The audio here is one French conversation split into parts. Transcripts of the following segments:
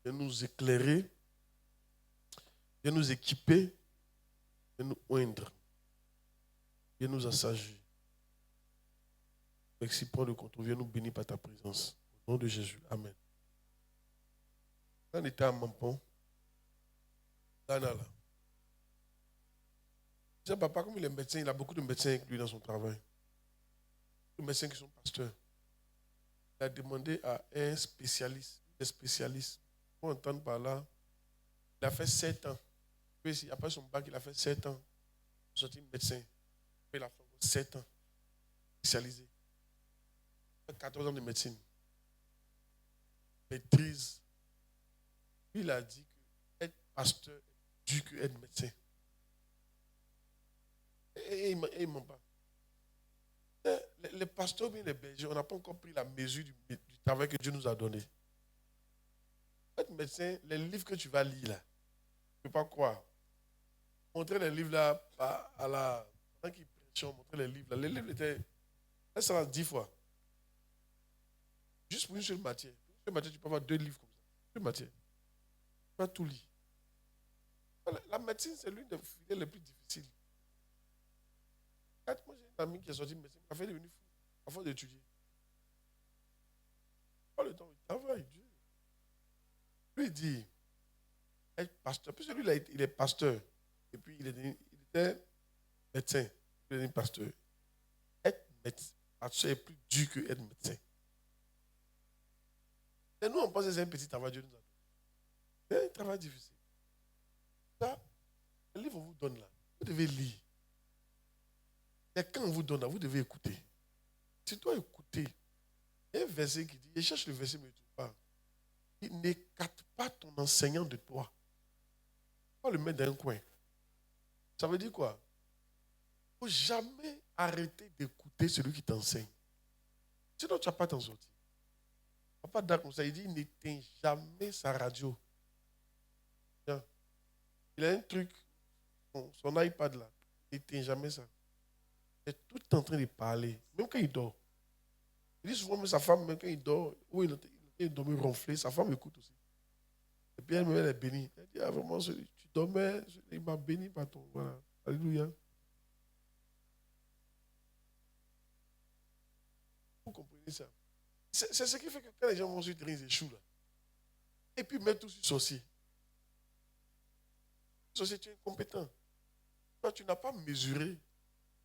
de nous éclairer, de nous équiper, de nous oindre, de nous assagir. Merci pour le contrôle. Viens nous bénir par ta présence. Au nom de Jésus. Amen. Quand on était à Mampon, Ghana, là. Je dis, papa, comme il est médecin, il a beaucoup de médecins avec lui dans son travail. Des médecins qui sont pasteurs. Il a demandé à un spécialiste, des spécialistes, pour entendre par là, il a fait 7 ans. Puis après son bac, il a fait 7 ans. Il est sorti médecin. Puis il a fait 7 ans. Spécialisé. Il a fait 14 ans de médecine. Maîtrise. Puis il a dit que être pasteur est plus dur qu'être médecin. Et il ne ment pas. Les pasteurs, bien les bergers, on n'a pas encore pris la mesure du travail que Dieu nous a donné. Être médecin, les livres que tu vas lire là, tu ne peux pas croire. Montrer les livres là, à la. Pendant qu'ils prêchaient, montrer les livres là. Les livres étaient. Là, ça va 10 fois. Juste pour une seule matière. Pour une seule matière, tu peux avoir 2 livres comme ça. Une seule matière. Tu peux pas tout lire. La médecine, c'est l'une des filières les plus difficiles. Moi, j'ai un ami qui est sorti de médecine, il a fait devenir fou, à force d'étudier. Pas le temps, il travaille, Dieu. Lui, il dit, être pasteur, puisque lui, il est pasteur, et puis il était médecin, il est devenu pasteur. Être médecin, pasteur est plus dur que être médecin. Et nous, on pense que c'est un petit travail, Dieu nous a donné. C'est un travail difficile. Ça, le livre vous donne là, vous devez lire. Et quand on vous donne là, vous devez écouter. Tu dois écouter. Il y a un verset qui dit, et cherche le verset, mais tu parles. Il n'écarte pas ton enseignant de toi. Pas le mettre dans un coin. Ça veut dire quoi? Il ne faut jamais arrêter d'écouter celui qui t'enseigne. Sinon, tu ne vas pas t'en sortir. Papa Dak, il dit, il n'éteint jamais sa radio. Il a un truc, son iPad là, il n'éteint jamais ça. Il est tout le temps en train de parler, même quand il dort. Il dit souvent, mais sa femme, même quand il dort, ou il dormait ronflé, sa femme écoute aussi. Et puis elle est bénie. Elle dit, ah vraiment, tu dormais, il m'a béni par ton. Voilà. Alléluia. Vous comprenez ça? C'est ce qui fait que quand les gens vont sur le terrain, ils échouent là. Et puis mettre tout sur sorcier. Sorcier, tu es incompétent. Toi, tu n'as pas mesuré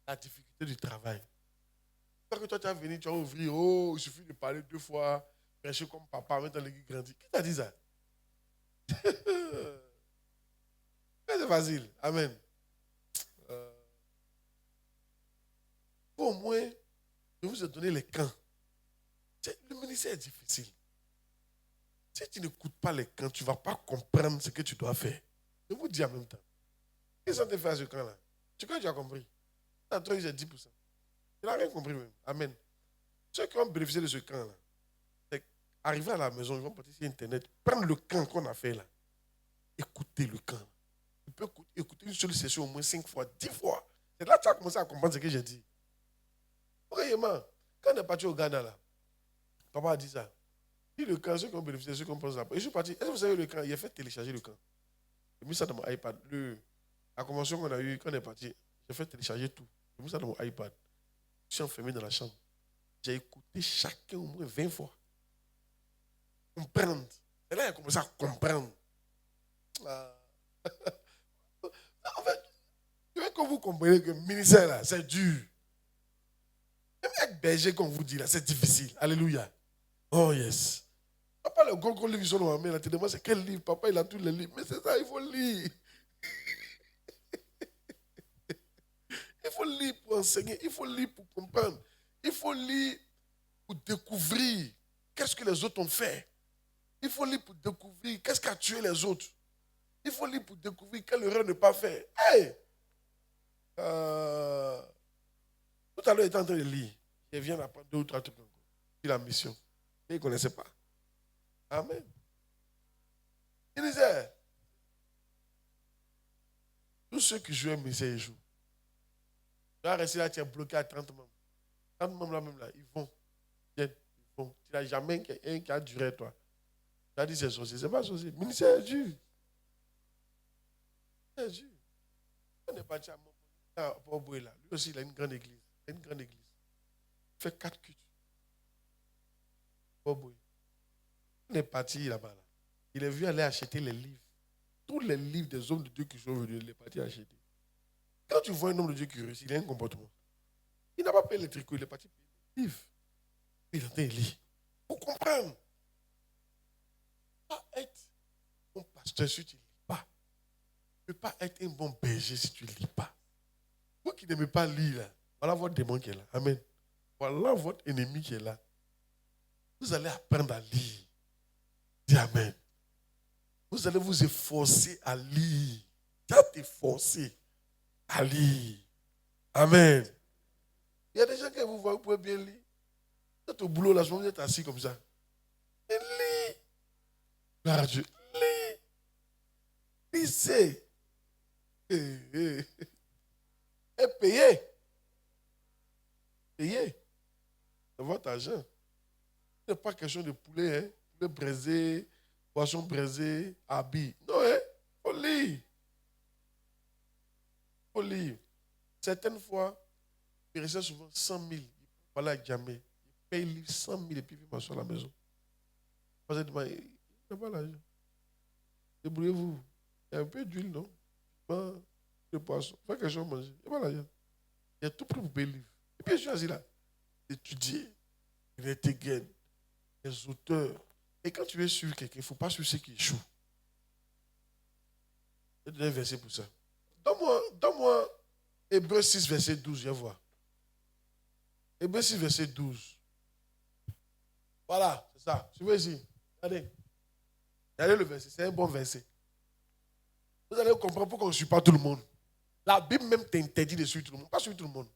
la difficulté du travail. Quand toi, tu vas venir, tu vas ouvrir, oh, il suffit de parler 2 fois, prêcher comme papa, maintenant l'église grandit. Qui t'a dit ça? C'est facile. Amen. Au moins, je vous ai donné les camps. Le ministère est difficile. Si tu n'écoutes pas les camps, tu ne vas pas comprendre ce que tu dois faire. Je vous dis en même temps. Qu'est-ce que tu fais à ce camp-là? Tu crois que tu as compris? Toi, j'ai 10%. Tu n'as rien compris même. Amen. Ceux qui vont bénéficier de ce camp-là, c'est arriver à la maison, ils vont partir sur Internet, prendre le camp qu'on a fait là. Écoutez le camp. Tu peux écouter une seule session au moins 5 fois, 10 fois. C'est là que tu as commencé à comprendre ce que j'ai dit. Vraiment, quand on est parti au Ghana là, papa a dit ça. Il dit le camp, ceux qui ont bénéficié, ceux qui ont pensé à. Et je suis parti. Est-ce que vous savez le camp? Il a fait télécharger le camp. J'ai mis ça dans mon iPad. La convention qu'on a eue quand on est parti, j'ai fait télécharger tout. J'ai mis ça dans mon iPad. Je suis enfermé dans la chambre. J'ai écouté chacun au moins 20 fois. Comprendre. Et là, il a commencé à comprendre. En fait, je veux que vous compreniez que le ministère là, c'est dur. Même être berger, comme vous dit là, c'est difficile. Alléluia. Oh yes. Papa, le gros livre sur le main, là, tu demandes c'est quel livre? Papa, il a tous les livres. Mais c'est ça, il faut lire. Il faut lire pour enseigner. Il faut lire pour comprendre. Il faut lire pour découvrir qu'est-ce que les autres ont fait. Il faut lire pour découvrir qu'est-ce qui a tué les autres. Il faut lire pour découvrir quelle erreur ne pas faire. Hey! Tout à l'heure, il était en train de lire. Il vient d'apprendre 2 ou 3 trucs encore. Il a la mission. Mais il ne connaissait pas. Amen. Il disait, tous ceux qui jouent un ministère, ils jouent. Tu vas rester là, tu es bloqué à 30 membres. 30 membres là même là, ils vont. Tu n'as jamais un qui a duré toi. Tu as dit c'est sorcier, c'est pas sorcier. Ministère Dieu. C'est Dieu. On n'est pas à Port-Boué là. Lui aussi, il a une grande église. Il fait 4 cultes. Port-Boué. On est parti là-bas. Là. Il est venu aller acheter les livres. Tous les livres des hommes de Dieu qui sont venus, il est parti acheter. Quand tu vois un homme de Dieu qui réussit, il a un comportement. Il n'a pas payé les tricots, il est parti payer les livres. Il est en train de lire. Il faut comprendre. Pas être un pasteur si tu ne lis pas. Tu ne peux pas être un bon berger si tu ne lis pas. Vous qui n'aimez pas lire, là, voilà votre démon qui est là. Amen. Voilà votre ennemi qui est là. Vous allez apprendre à lire. Dis Amen. Vous allez vous efforcer à lire. Tu vas t'efforcer à lire. Amen. Il y a des gens qui vous voient, vous pouvez bien lire. Vous êtes au boulot, là, vous êtes assis comme ça. Et lis. Gloire à Dieu. Lis. Lisez. Et payez. Payez. C'est votre argent. Ce n'est pas question de poulet, hein. Poulet braisé, poisson braisé, habit. Non, hein. Faut lire. Faut lire. Certaines fois, il reçoit souvent 100 000. Voilà, jamais. Il paye le livre 100 000 et puis il m'assoit à la maison. Parce que il n'a pas l'argent. Débrouillez-vous. Il y a un peu d'huile, non? De poisson. Faites quelque chose à manger. Il n'y a pas l'argent. Il y a tout prix pour payer le livre. Et puis je suis assis là. Étudier. Les gain. Les auteurs. Et quand tu veux suivre quelqu'un, il ne faut pas suivre ceux qui échouent. Je vais donner un verset pour ça. Donne-moi Hébreux 6, verset 12, viens voir. Hébreux 6, verset 12. Voilà, c'est ça. Suivez ici. Regardez. Regardez le verset, c'est un bon verset. Vous allez comprendre pourquoi on ne suit pas tout le monde. La Bible même t'interdit de suivre tout le monde. Pas suivre tout le monde.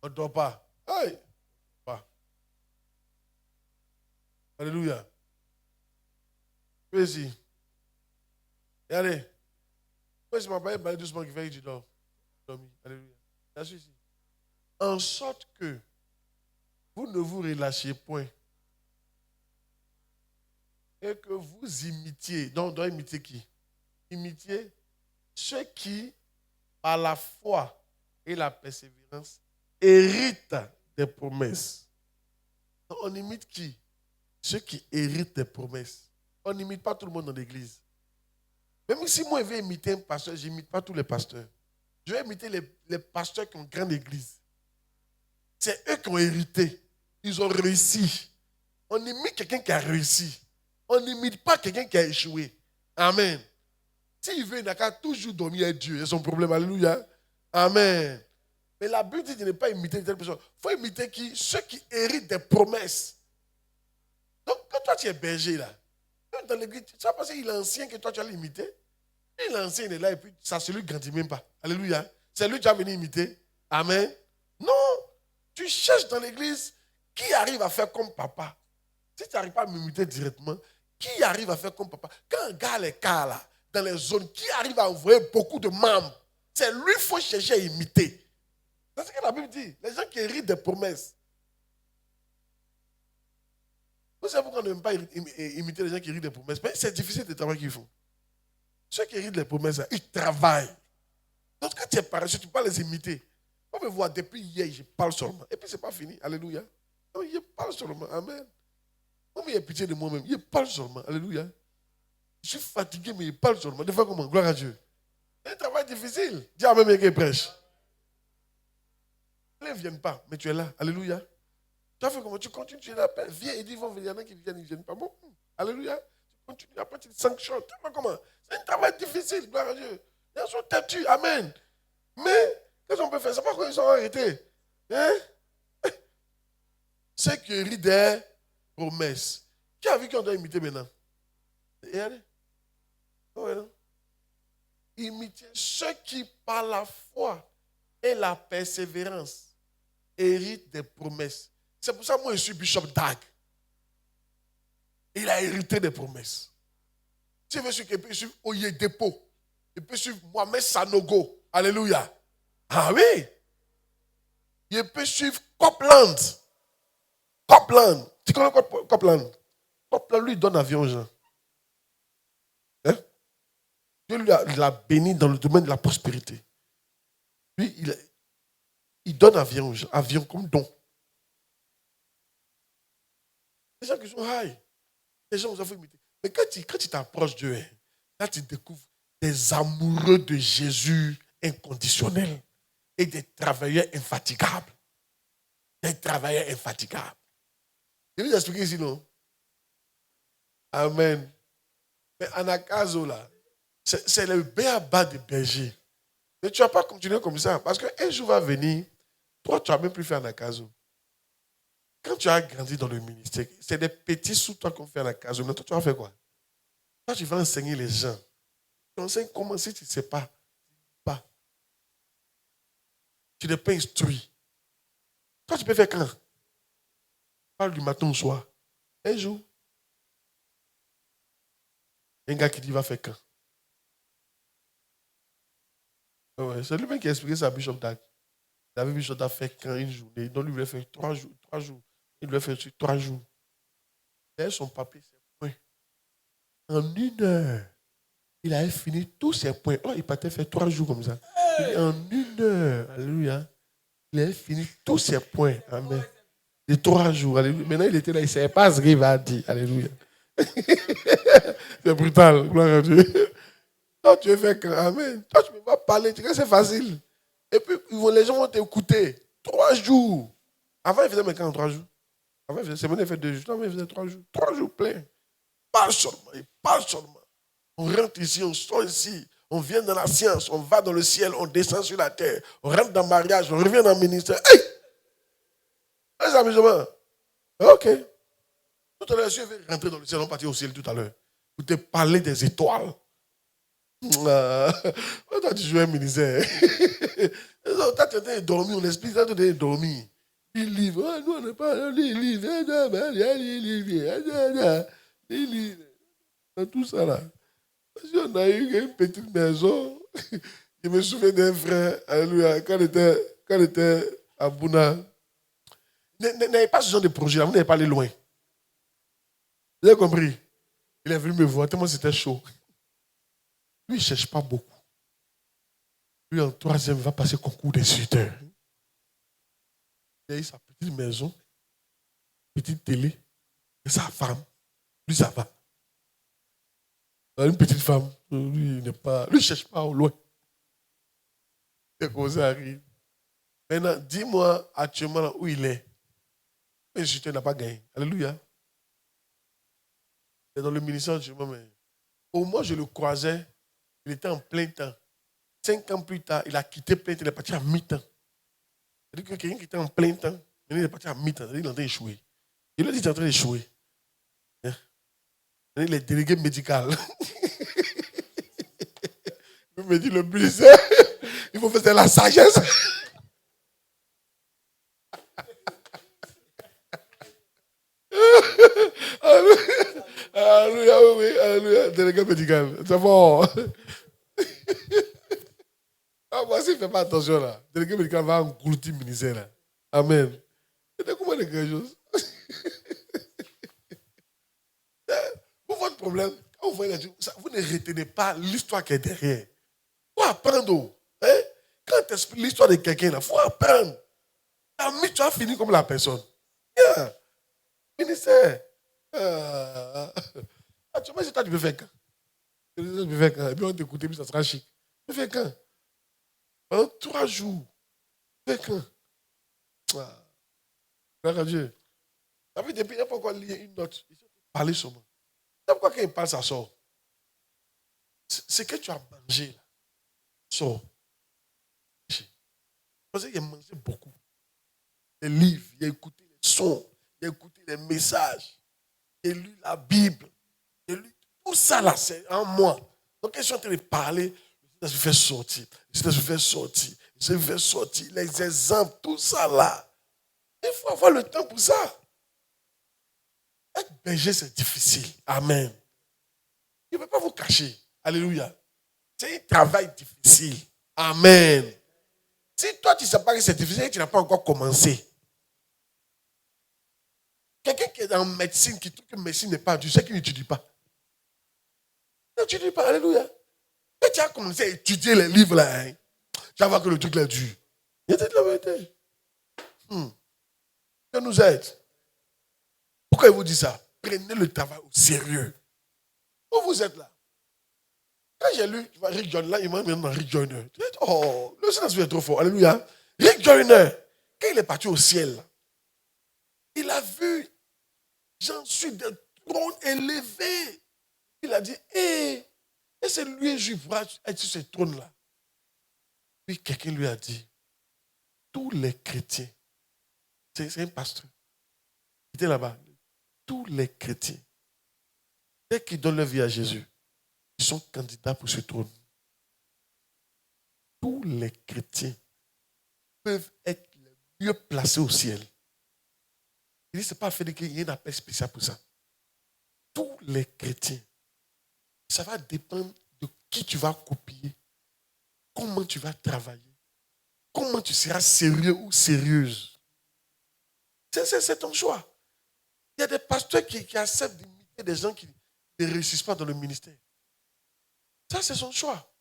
On ne doit pas. Hey. Pas. Alléluia. Suivez ici. Regardez. Moi, je m'appelle parler doucement qui fait que tu dors. Alléluia. Je suis ici. En sorte que vous ne vous relâchiez point et que vous imitiez. Donc, on doit imiter qui? Imitiez ceux qui, par la foi et la persévérance, héritent des promesses. Donc, on imite qui? Ceux qui héritent des promesses. On n'imite pas tout le monde dans l'église. Même si moi, je vais imiter un pasteur, je n'imite pas tous les pasteurs. Je vais imiter les pasteurs qui ont une grande église. C'est eux qui ont hérité. Ils ont réussi. On imite quelqu'un qui a réussi. On n'imite pas quelqu'un qui a échoué. Amen. S'il veut, il n'a qu'à toujours dormir avec Dieu. C'est son problème. Alléluia. Amen. Mais la Bible dit de ne pas imiter telle personne. Il faut imiter qui? Ceux qui héritent des promesses. Donc, quand toi, tu es berger, là, dans l'église, tu vas penser qu'il est ancien que toi, tu vas l'imiter. Il est ancien, il est là, et puis ça, celui ne grandit même pas. Alléluia. C'est lui que tu vas venir imiter. Amen. Non. Tu cherches dans l'église qui arrive à faire comme papa. Si tu n'arrives pas à m'imiter directement, qui arrive à faire comme papa? Quand un gars a les cas là, dans les zones, qui arrive à envoyer beaucoup de membres, c'est lui qu'il faut chercher à imiter. C'est ce que la Bible dit. Les gens qui héritent des promesses. Vous savez pourquoi on n'aime pas imiter les gens qui héritent des promesses? Mais c'est difficile de travailler qu'ils font. Ceux qui héritent des promesses, ils travaillent. Donc quand tu es paresseux, tu ne peux pas les imiter. On me voit depuis hier, je parle seulement. Et puis ce n'est pas fini. Alléluia. Non, je parle seulement. Amen. On me pitié de moi-même. Je parle seulement. Alléluia. Je suis fatigué, mais je parle seulement. Des fois, comment? Gloire à Dieu. C'est un travail difficile. Dis à même qui prêche. Les ne viennent pas, mais tu es là. Alléluia. Tu as fait comment? Tu continues, tu es là. Viens et dis, ils vont venir. Il y en a qui viennent, ils ne viennent pas. Bon. Alléluia. Tu continues. Après, tu te sanctionnes. Tu vois comment? C'est un travail difficile. Gloire à Dieu. Ils sont têtus. Amen. Mais, qu'est-ce qu'on peut faire? C'est pas qu'ils sont arrêtés. Hein? Ceux qui héritent des promesses. Qui a vu qu'on doit imiter maintenant? Regardez. Ouais, non? Imiter ceux qui, par la foi et la persévérance, héritent des promesses. C'est pour ça que moi, je suis Bishop Dag. Il a hérité des promesses. Si il veut suivre, il peut suivre Oyedepo. Il peut suivre Mohamed Sanogo. Alléluia. Ah oui. Il peut suivre Copeland. Copeland. Tu connais Copeland? Copeland, lui, il donne avion aux gens. Dieu l'a béni dans le domaine de la prospérité. Lui, il donne avion comme don. Les gens qui sont high, les gens vous ont imiter. Mais quand tu t'approches de Dieu, là tu découvres des amoureux de Jésus inconditionnels et des travailleurs infatigables. Des travailleurs infatigables. Je vais vous expliquer ici, non? Amen. Mais Anakazo, là, c'est le béaba des bergers. Mais tu ne vas pas continuer comme ça. Parce qu'un jour va venir, toi, tu n'as même plus fait Anakazo. Quand tu as grandi dans le ministère, c'est des petits sous toi qu'on fait Anakazo. Mais toi, tu vas faire quoi? Toi, tu vas enseigner les gens. Tu enseignes comment si tu ne sais pas. Tu n'es pas instruit. Toi, tu peux faire quand? Parle du matin au soir. Un jour. Un gars qui dit va faire quand? Ouais, c'est lui-même qui a expliqué ça à Bishop Dag. Il avait Bishop Dag faire quand une journée. Donc lui voulait faire 3 jours. 3 jours. Il voulait faire sur 3 jours. Il avait son papier, ses points. En 1 heure, il avait fini tous ses points. Oh, il partait faire 3 jours comme ça. En 1 heure, alléluia, il avait fini tous ses points. Amen. De 3 jours. Alléluia. Maintenant, il était là, il ne savait pas ce qu'il va dire. Alléluia. C'est brutal. Gloire à Dieu. Toi, tu veux faire quand? Amen. Toi, tu ne peux pas parler. Tu sais, c'est facile. Et puis, les gens vont t'écouter. 3 jours. Avant, il faisait mais quand 3 jours? Avant, il fait 2 jours. Avant, il faisait 3 jours. 3 jours pleins. Pas seulement. Il parle seulement. On rentre ici, on sort ici. On vient dans la science. On va dans le ciel. On descend sur la terre. On rentre dans le mariage. On revient dans le ministère. Hey! Les amusements. Ok. Tout à l'heure, je vais rentrer dans le ciel. On partit au ciel tout à l'heure. Pour te parler des étoiles. Toi, tu joues un ministère. Toi, tu étais dormi, on explique ça, tu étais dormi. Il livre. Nous, on n'est pas. Il livre. Tout ça là. Si on a eu une petite maison, je me souviens d'un frère, alléluia, quand il était à Bouna. N'avez pas ce genre de projet là, vous n'avez pas allé loin. Vous avez compris? Il est venu me voir, tellement c'était chaud. Lui, il ne cherche pas beaucoup. Lui, en 3e, va passer concours d'instituteur. Il a eu sa petite maison, petite télé, et sa femme. Lui, ça va. Une petite femme, lui, il ne cherche pas au loin. C'est comme ça arrive. Maintenant, dis-moi actuellement là où il est. L'instituteur n'a pas gagné. Alléluia. Il est dans le ministère actuellement, mais au moins je le croisais, il était en plein temps. 5 ans plus tard, il a quitté plein temps, il est parti à mi-temps. C'est-à-dire que quelqu'un qui était en plein temps, il est parti à mi-temps, il est en train d'échouer. Il lui dit qu'il est en train d'échouer. Il est délégué médical. Il me dit le ministère, il faut faire la sagesse. Alléluia, oui, alléluia, délégué médical. C'est bon. Moi, s'il ne fait pas attention là, le délégué médical va engloutir le ministère là. Amen. C'est comment les grandes choses. Pour votre problème, quand vous voyez les choses, vous ne retenez pas l'histoire qui est derrière. Il faut apprendre. Hein? Quand tu expliques l'histoire de quelqu'un, il faut apprendre. Tu as fini comme la personne. Yeah. Ministère. Tu vois, c'est toi, tu peux faire quand? Tu peux faire quand? Et puis on t'écoute, puis ça sera chic. Tu peux faire quand? En 3 jours. Tu peux faire quand? Gloire à Dieu. Depuis, il n'y a pas encore lire une note. Il faut parler seulement. C'est pourquoi quand il parle, ça sort. C'est que tu as mangé là. Sort. Parce qu'il a mangé beaucoup. Les livres, il a écouté les sons, il a écouté les messages, il a lu la Bible, il a lu tout ça là, c'est en moi. Donc, quand je suis en train de parler, je me fais sortir, je fais sortir les exemples, tout ça là. Il faut avoir le temps pour ça. Être berger, c'est difficile. Amen. Je ne peux pas vous cacher. Alléluia. C'est un travail difficile. Amen. Si toi, tu ne sais pas que c'est difficile et tu n'as pas encore commencé. Quelqu'un qui est en médecine, qui trouve que médecine n'est pas Dieu, c'est qu'il n'étudie pas. Il n'étudie pas. Alléluia. Quand tu as commencé à étudier les livres là, hein, tu vas voir que le truc là est dur. Il était de la vérité. Dieu nous aide. Pourquoi il vous dit ça? Prenez le travail au sérieux. Où vous êtes là? Quand j'ai lu Rick Joyner, là, il m'a mis dans Rick Joyner. Oh, le Saint-Esprit est trop fort. Alléluia. Rick Joyner, quand il est parti au ciel, il a vu, j'en suis de trône élevé. Il a dit, et c'est lui, je pourrais être sur ce trône-là. Puis quelqu'un lui a dit, tous les chrétiens, c'est un pasteur, il était là-bas, tous les chrétiens, dès qu'ils donnent leur vie à Jésus, ils sont candidats pour ce trône. Tous les chrétiens peuvent être les mieux placés au ciel. Il dit, ce n'est pas fait qu'il y ait un appel spécial pour ça. Tous les chrétiens, ça va dépendre de qui tu vas copier, comment tu vas travailler, comment tu seras sérieux ou sérieuse. C'est ton choix. Il y a des pasteurs qui acceptent d'imiter des gens qui ne réussissent pas dans le ministère. Ça, c'est son choix.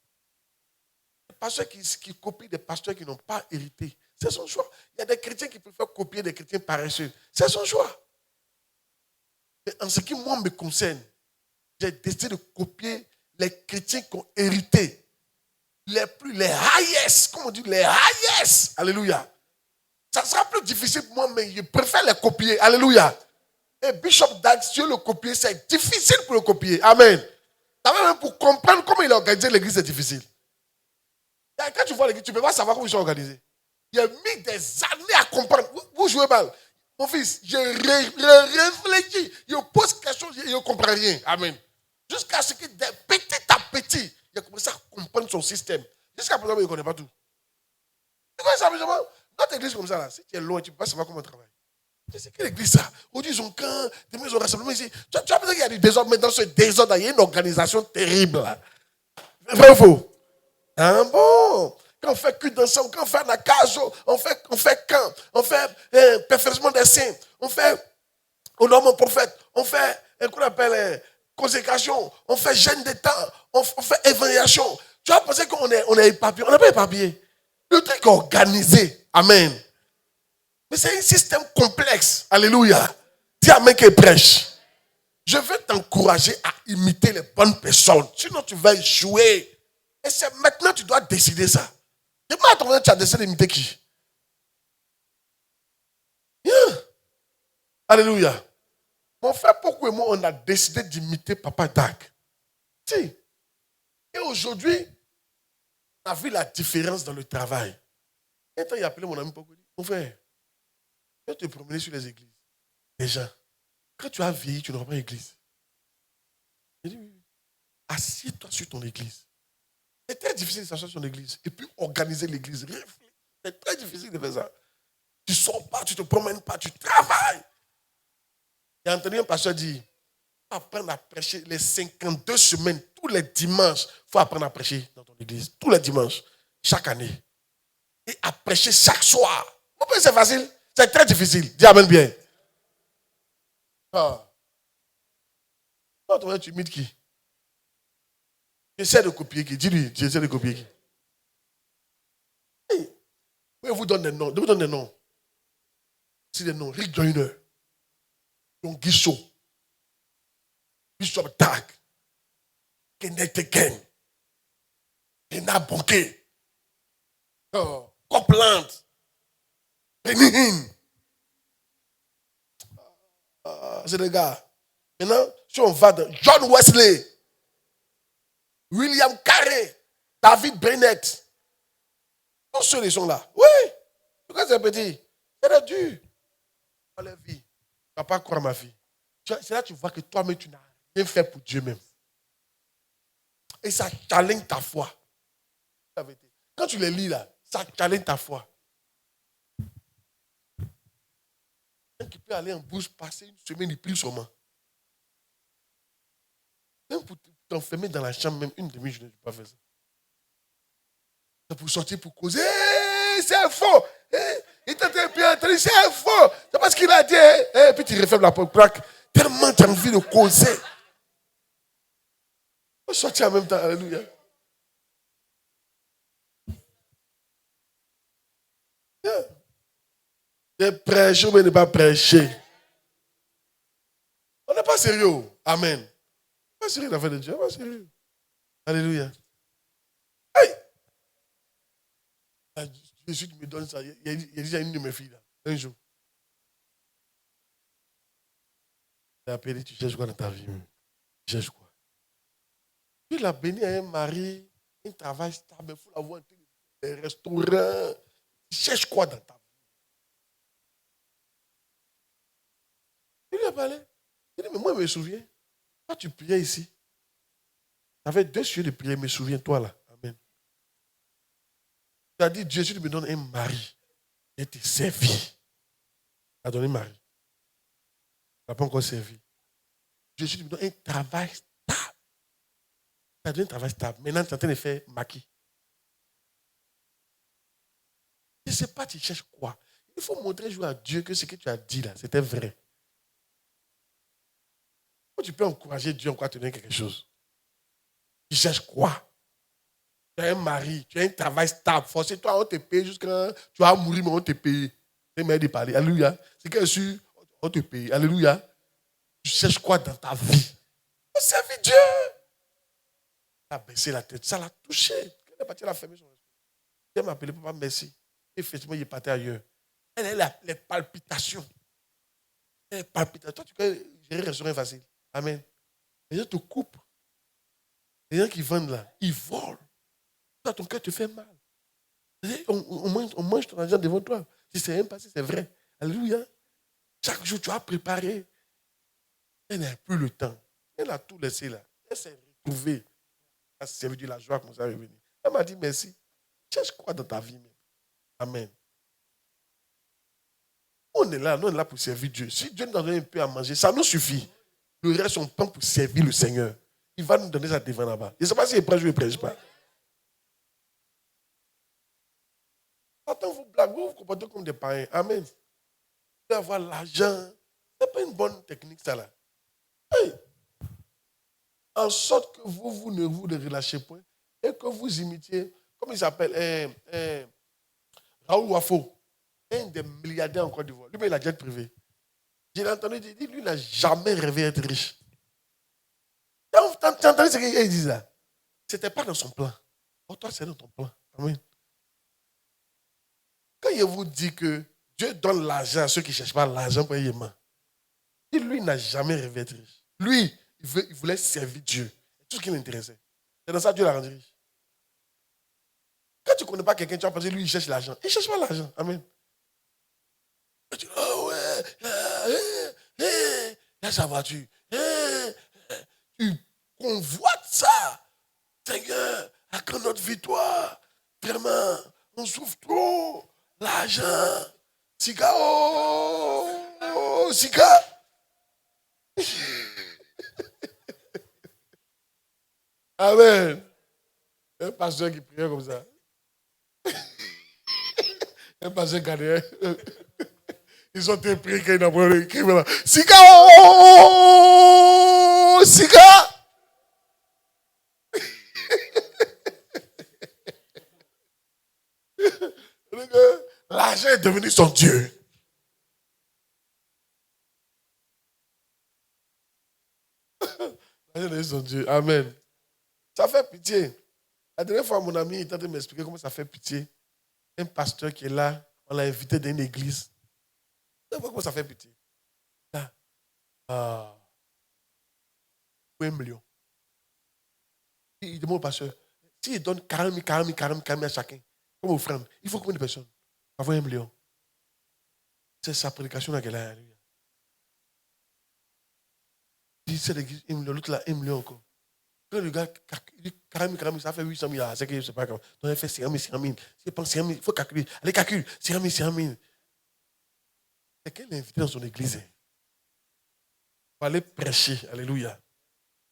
Des pasteurs qui copient des pasteurs qui n'ont pas hérité. C'est son choix. Il y a des chrétiens qui préfèrent copier des chrétiens paresseux. C'est son choix. Mais en ce qui, moi, me concerne, j'ai décidé de copier les chrétiens qui ont hérité. Les highest, comme on dit, les highest. Alléluia. Ça sera plus difficile pour moi, mais je préfère les copier. Alléluia. Et Bishop Dag, si tu veux le copier, c'est difficile pour le copier. Amen. Même pour comprendre comment il a organisé l'église, c'est difficile. Et quand tu vois l'église, tu ne peux pas savoir comment ils sont organisés. Il a mis des années à comprendre. Vous jouez mal. Mon fils, je réfléchis. Je pose question, je ne comprends rien. Amen. Jusqu'à ce que petit à petit, il a commencé à comprendre son système. Jusqu'à présent, il ne connaît pas tout. Tu vois ça, notre église comme ça, là, si tu es loin, tu ne peux pas savoir comment on travaille. C'est quelle église ça? Aujourd'hui, ils ont camp, demain, ils ont rassemblement ici. Tu as besoin qu'il y a du désordre, mais dans ce désordre, il y a une organisation terrible. Vrai ou faux? Ah bon? Quand on fait culte d'ensemble, quand on fait nakazo, on fait camp, on fait perfectionnement des saints, on fait honorement prophète, on fait, qu'on appelle, consécration, on fait jeûne des temps, on fait évaluation. Tu vas penser qu'on est éparpillé. On n'est pas éparpillé. Le truc est organisé. Amen. Mais c'est un système complexe. Alléluia. Dis amen qui prêche. Je veux t'encourager à imiter les bonnes personnes. Sinon, tu vas échouer. Et c'est maintenant que tu dois décider ça. Demain, à ton moment, tu as décidé d'imiter qui? Yeah. Alléluia. Mon frère, pourquoi moi, on a décidé d'imiter Papa Dag? Si. Et aujourd'hui, on a vu la différence dans le travail. Et quand il a appelé mon ami Poko, il dit, mon frère, tu vas te promener sur les églises. Déjà, quand tu as vieilli, tu n'auras pas d'église. Il dit, oui. Assieds-toi sur ton église. C'est très difficile de s'asseoir sur ton église. Et puis organiser l'église. C'est très difficile de faire ça. Tu ne sors pas, tu ne te promènes pas, tu travailles. J'ai entendu un pasteur dire, il faut apprendre à prêcher les 52 semaines, tous les dimanches. Il faut apprendre à prêcher dans ton église. Tous les dimanches, chaque année. Et à prêcher chaque soir. Vous pensez que c'est facile? C'est très difficile. Dis amen bien. Ah. Toi, tu imites qui? J'essaie de copier qui? Dis-lui, j'essaie de copier qui? Hey. Oui, on vous donne des noms. Je vous donne des noms. C'est des noms. Rick Joyner. Don Guichot. Bishop Dag. Kenneth Eken. Rena Bonke. Copland. Benny Hinn. C'est des gars. Maintenant, si on va dans John Wesley, William Carey, David Bennett, tous ceux qui sont là. Oui. Pourquoi c'est petit? C'est dur. Dans la vie. Tu ne vas pas croire ma fille. C'est là que tu vois que toi-même, tu n'as rien fait pour Dieu même. Et ça challenge ta foi. Quand tu les lis là, ça challenge ta foi. Qui peut aller en bouche, passer une semaine, il prie seulement. Même pour t'enfermer dans la chambre, même une demi-journée, tu ne peux pas faire ça. C'est pour sortir, pour causer. C'est faux. Il t'entend bien, c'est faux. C'est parce qu'il a dit. Et puis tu refermes la porte, craque. Tellement tu as envie de causer. Il faut sortir en même temps. Alléluia. De prêcher ou de ne pas prêcher. On n'est pas sérieux. Amen. Pas sérieux l'affaire de Dieu. Pas sérieux. Alléluia. Hey! Jésus me donne ça. Il y a déjà une de mes filles là. Un jour. Il a appelé, tu cherches quoi dans ta vie? Tu cherches quoi? Dieu l'a béni à un mari, un travail stable, il faut l'avoir un restaurant. Tu cherches quoi dans ta vie? Il lui a parlé. Il dit, mais moi, je me souviens. Quand tu priais ici, tu avais 2 sujets de prière, mais souviens-toi là. Amen. Tu as dit, Dieu, si tu me donnes un mari, et te servi. Tu as donné un mari. Tu n'as pas encore servi. Dieu, si tu me donnes un travail stable. Tu as donné un travail stable. Maintenant, tu es en train de faire maquis. Je ne sais pas, tu cherches quoi. Il faut montrer un jour à Dieu que ce que tu as dit là, c'était vrai. Tu peux encourager Dieu encore à te donner quelque chose. Tu cherches quoi? Tu as un mari, tu as un travail stable. Forcez-toi, on te paye jusqu'à. Tu vas mourir, mais on te paye. C'est mieux de parler. Alléluia. C'est que sûr, on te paye. Alléluia. Tu cherches quoi dans ta vie? On servir Dieu. Elle a baissé la tête. Ça l'a touché. Elle est partie, elle a fermé son esprit. Elle m'a appelé, papa, merci. Effectivement, il est parti ailleurs. Elle a les palpitations. Les palpitations. Toi, tu peux gérer le restaurant facile. Amen. Les gens te coupent. Les gens qui vendent là, ils volent. Toi, ton cœur te fait mal. On mange ton argent devant toi. Si c'est rien passé, c'est vrai. Alléluia. Chaque jour, tu as préparé. Elle n'a plus le temps. Elle a tout laissé là. Elle s'est retrouvée. Elle a servi de la joie comme ça revenir. Elle m'a dit merci. Cherche quoi dans ta vie même? Amen. On est là, nous on est là pour servir Dieu. Si Dieu nous donne un peu à manger, ça nous suffit. Le reste, on prend pour servir le Seigneur. Il va nous donner ça devant là-bas. Je ne sais pas s'il prêche ou il ne prêche pas. Attends, vous blaguez, vous vous comportez comme des païens. Amen. Vous devez avoir l'argent. Ce n'est pas une bonne technique, ça là. Hey. En sorte que vous ne vous relâchez point et que vous imitiez, comme il s'appelle, Raoul Wafo, un des milliardaires en Côte d'Ivoire. Lui, il a jet privé. J'ai entendu dire, lui, il n'a jamais rêvé d'être riche. Tu as entendu ce qu'il dit là? Ce n'était pas dans son plan. Oh, toi, c'est dans ton plan. Amen. Quand il vous dit que Dieu donne l'argent à ceux qui ne cherchent pas l'argent pour y aimer, lui, il n'a jamais rêvé d'être riche. Lui, il voulait servir Dieu. C'est tout ce qui l'intéressait. C'est dans ça que Dieu l'a rendu riche. Quand tu ne connais pas quelqu'un, tu vas penser lui, il cherche l'argent. Il ne cherche pas l'argent. Amen. Tu dis, oh ouais, là, sa voiture. Tu convoites ça. Seigneur, à quand notre victoire? Vraiment, on souffre trop. L'argent. Sika, oh, Sika. Amen. Un pasteur qui priait comme ça. Un pasteur ghanéen. Ils ont été pris quand ils n'ont pas écrit. Sika, oh, Sika. L'argent est devenu son Dieu. L'argent est devenu son Dieu. Amen. Ça fait pitié. La dernière fois, mon ami était en train de m'expliquer comment ça fait pitié. Un pasteur qui est là, on l'a invité dans une église. Comment ça fait pitié? Là, 1 million. Il demande au pasteur, s'il donne 40 000 à chacun, comme offrande, il faut combien de personnes? Avoir 1 million. C'est sa prédication là qu'elle a. Il dit, c'est l'église, 1 million, l'autre là, 1 million encore. Quand le gars, il dit 40 000, ça fait 800 000. C'est que je ne sais pas comment. Donc il fait 50 000. Il pense 50 000, il faut calculer. Allez, calcule. 50 000. C'est qu'elle est invité dans son église. Il faut aller prêcher. Alléluia.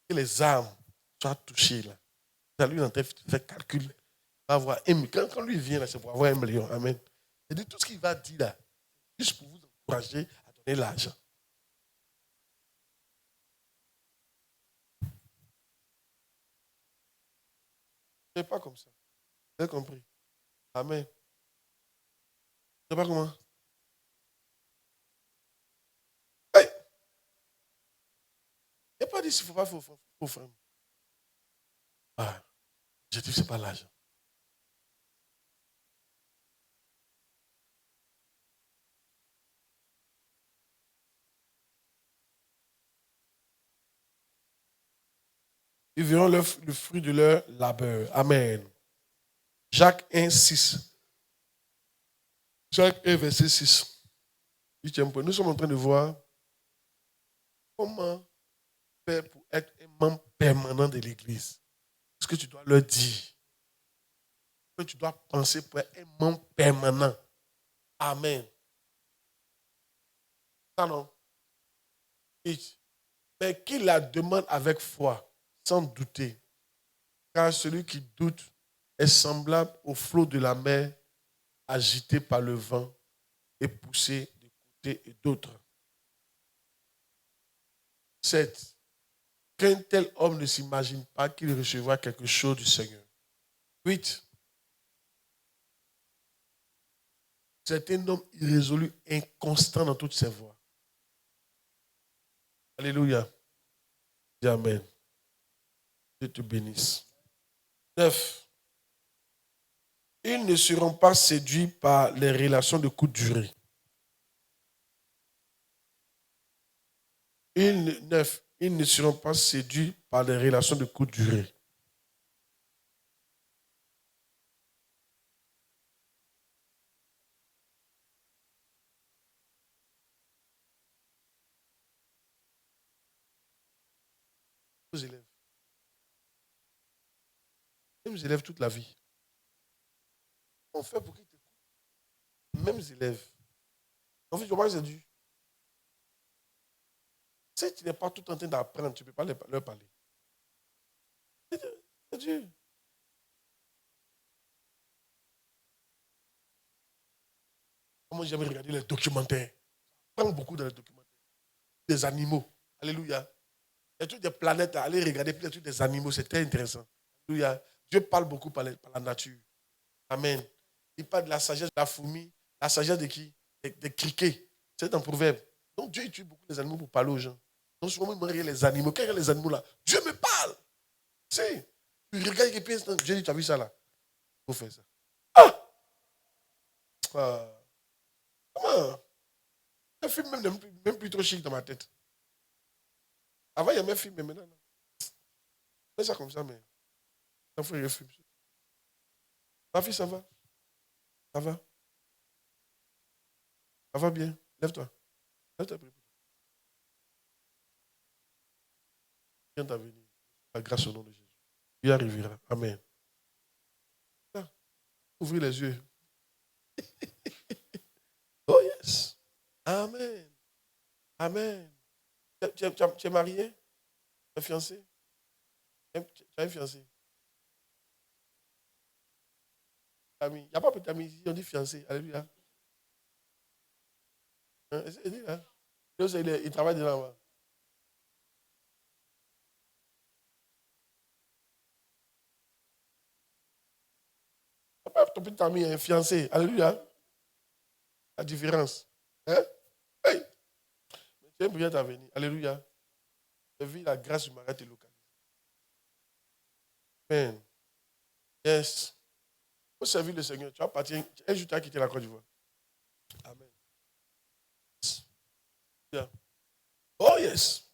Que les âmes soient touchées là. Ça lui, en train de faire calcul. Il va avoir 1 million. Quand lui vient là, c'est pour avoir 1 million. Amen. Et de tout ce qu'il va dire là, juste pour vous encourager à donner l'argent. Ce n'est pas comme ça. Vous avez compris? Amen. Je ne sais pas comment. dit, s'il ne faut pas, il faut offrir. Ah, l'objectif, ce n'est pas l'argent. Ils verront le fruit de leur labeur. Amen. Jacques 1, 6. Jacques 1, verset 6. Nous sommes en train de voir comment faire pour être un membre permanent de l'Église. Ce que tu dois leur dire. Ce que tu dois penser pour être un membre permanent. Amen. Ça non. Mais qui la demande avec foi, sans douter. Car celui qui doute est semblable au flot de la mer agité par le vent et poussé de côté et d'autre. 7. Qu'un tel homme ne s'imagine pas qu'il recevra quelque chose du Seigneur. 8. C'est un homme irrésolu, inconstant dans toutes ses voies. Alléluia. Dis Amen. Dieu te bénisse. 9. Ils ne seront pas séduits par les relations de courte durée. 9. Ils ne seront pas séduits par les relations de courte durée. Aux élèves. Mêmes élèves toute la vie. On fait pour qu'ils t'écoutent. Mêmes élèves. En fait, je vois que c'est dur. Si tu n'es pas tout en train d'apprendre, tu ne peux pas leur parler. C'est dur. Moi, j'aime regarder les documentaires. Je prends beaucoup dans les documentaires. Des animaux. Alléluia. Il y a toutes des planètes à aller regarder, puis il y a tous des animaux. C'est très intéressant. Alléluia. Dieu parle beaucoup par la nature. Amen. Il parle de la sagesse de la fourmi, la sagesse de qui? Des criquets. C'est un proverbe. Donc Dieu utilise beaucoup les animaux pour parler aux gens. Donc souvent, il me regarde les animaux. Quand il y a les animaux là, Dieu me parle. Tu sais, tu regardes et puis Dieu dit, tu as vu ça là? Il faut faire ça. Ah! Comment? Un film même plus trop chic dans ma tête. Avant, il y avait un film, mais maintenant, non. C'est ça comme ça, mais ça fait un film. Ma fille, ça va? Ça va? Ça va bien? Lève-toi. Lève-toi. Viens d'avenir. La grâce au nom de Jésus. Il arrivera. Amen. Ah, ouvrez les yeux. Oh yes. Amen. Amen. Tu es marié? Tu es fiancé? Tu as un fiancé? Ami. Il n'y a pas petit ami ici, on dit fiancé. Alléluia. Hein? Hein? Il travaille dedans. Ton petit ami est fiancé. Alléluia. La différence. Hein? Hey. Tu es prière d'avenir. Alléluia. Je vis la grâce du mariage te localise. Amen. Yes. Pour servir le Seigneur, tu vas partir. Un jour, tu as quitté la Côte d'Ivoire. Amen. Yeah. Oh yes.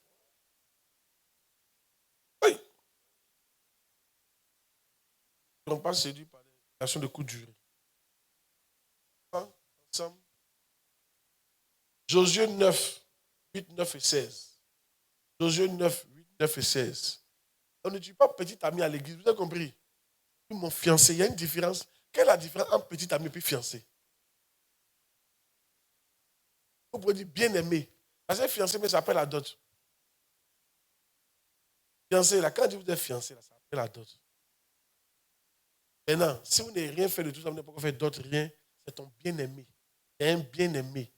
Oui. Ils ne seront pas séduits par les relations de courte durée. Ensemble. Josué 9, 8, 9 et 16. Josué 9, 8, 9 et 16. On ne dit pas petit ami à l'église. Vous avez compris? Mon fiancé, il y a une différence. Quelle est la différence entre petit ami et fiancé? Vous pouvez dire bien-aimé. Parce que fiancé, mais ça s'appelle la dot. Fiancé, là, quand vous êtes fiancé, là, ça s'appelle la dot. Maintenant, si vous n'avez rien fait de tout ça, vous n'avez pas fait d'autre, rien, c'est ton bien-aimé. C'est un bien-aimé.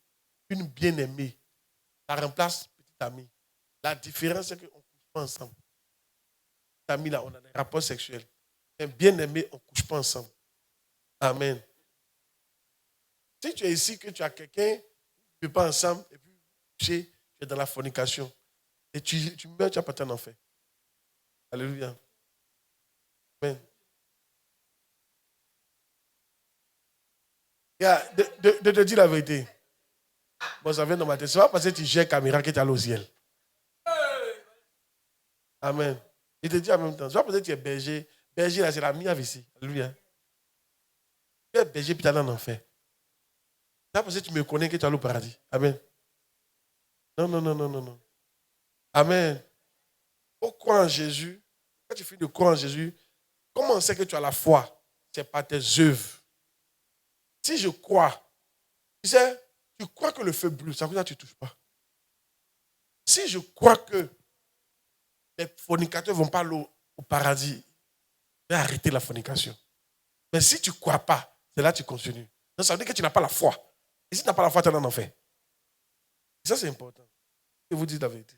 Une bien-aimée. Ça remplace petit ami. La différence, c'est qu'on ne couche pas ensemble. Petit ami, là, on a des rapports sexuels. Un bien-aimé, on ne couche pas ensemble. Amen. Si tu es ici, que tu as quelqu'un, tu ne peux pas ensemble, et puis tu es dans la fornication. Et tu meurs, tu as parti en enfer. Alléluia. Amen. De te dire la vérité. Bon, ça vient dans ma tête. C'est pas parce que tu gères caméra que tu es allé au ciel. Amen. Il te dit en même temps. C'est pas parce que tu es berger. Berger, là, c'est la miave ici. Alléluia. Tu es berger, puis tu es allé en enfer. C'est pas parce que tu me connais que tu es allé au paradis. Amen. Non, non, non, non, non, non. Amen. Faut croire en Jésus. Quand tu finis de croire en Jésus, comment on sait que tu as la foi? C'est par tes œuvres. Si je crois, tu sais, tu crois que le feu brûle, ça veut dire que tu ne touches pas. Si je crois que les fornicateurs ne vont pas aller au paradis, je vais arrêter la fornication. Mais si tu ne crois pas, c'est là que tu continues. Donc ça veut dire que tu n'as pas la foi. Et si tu n'as pas la foi, tu es en enfer. Et ça, c'est important. Je vous dis la vérité.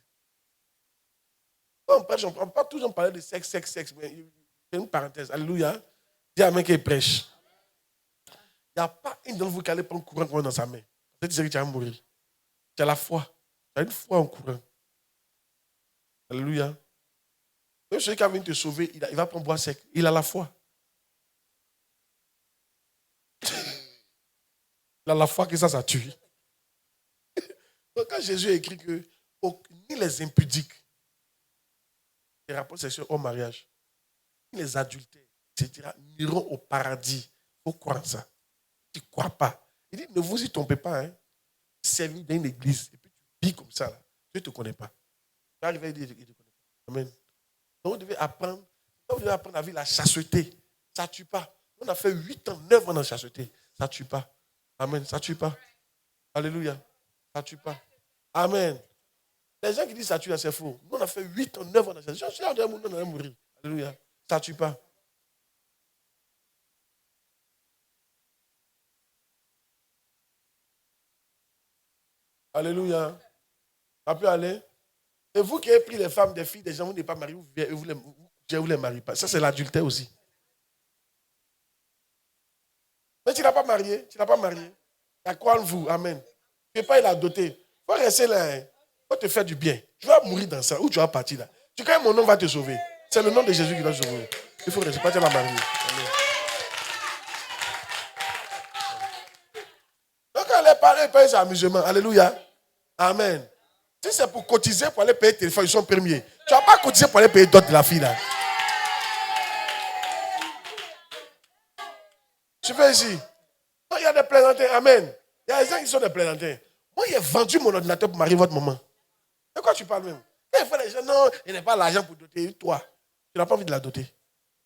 Quand on prêche, on ne prend pas toujours parler de sexe, mais il y a une parenthèse. Alléluia. Dis à un mec qui prêche. Il n'y a pas une d'entre vous qui allait prendre courant dans sa main. Peut-être que tu vas mourir. Tu as la foi. Tu as une foi en courant. Alléluia. Même celui qui a venu te sauver, il va prendre bois sec. Il a la foi. Il a la foi que ça tue. Donc quand Jésus a écrit que ni les impudiques, les rapports sexuels au mariage, ni les adultères, etc., n'iront au paradis. Il faut croire ça. Tu ne crois pas. Il dit, ne vous y trompez pas. Hein. Servis dans une église. Et puis tu vis comme ça. Là. Dieu ne te connaît pas. Tu arrives à dire, il ne te connaît pas. Amen. Donc vous devez apprendre à vivre la chasteté. Ça ne tue pas. On a fait 8 ans, 9 ans dans la chasteté. Ça ne tue pas. Amen. Ça ne tue pas. Alléluia. Ça ne tue pas. Amen. Les gens qui disent ça tue, c'est faux. Nous, on a fait 8 ans, 9 ans dans la chasteté. On allait mourir. Alléluia. Ça ne tue pas. Alléluia. Ça peut aller. Et vous qui avez pris les femmes, des filles, des gens, vous n'êtes pas mariés, vous ne les mariez pas. Ça, c'est l'adultère aussi. Mais tu n'as pas marié. Tu n'as pas marié. Tu as quoi en vous? Amen. Tu n'es pas la dotée. Il faut rester là. Il faut te faire du bien. Tu vas mourir dans ça ou tu vas partir là. Tu sais, mon nom va te sauver. C'est le nom de Jésus qui va te sauver. Il faut rester. Pas te la marier. Amen. Donc, quand les parents payent ses amusements. Alléluia. Amen. Si c'est pour cotiser pour aller payer tes téléphone, ils sont premiers. Tu ne vas pas cotiser pour aller payer d'autres de la fille là. Tu fais ici. Il y a des plaisantins. Amen. Il y a des gens qui sont des plaisantins. Moi, j'ai vendu mon ordinateur pour marier votre maman. De quoi tu parles même? Quand il faut les gens, non, il n'y a pas l'argent pour doter. Toi, tu n'as pas envie de la doter.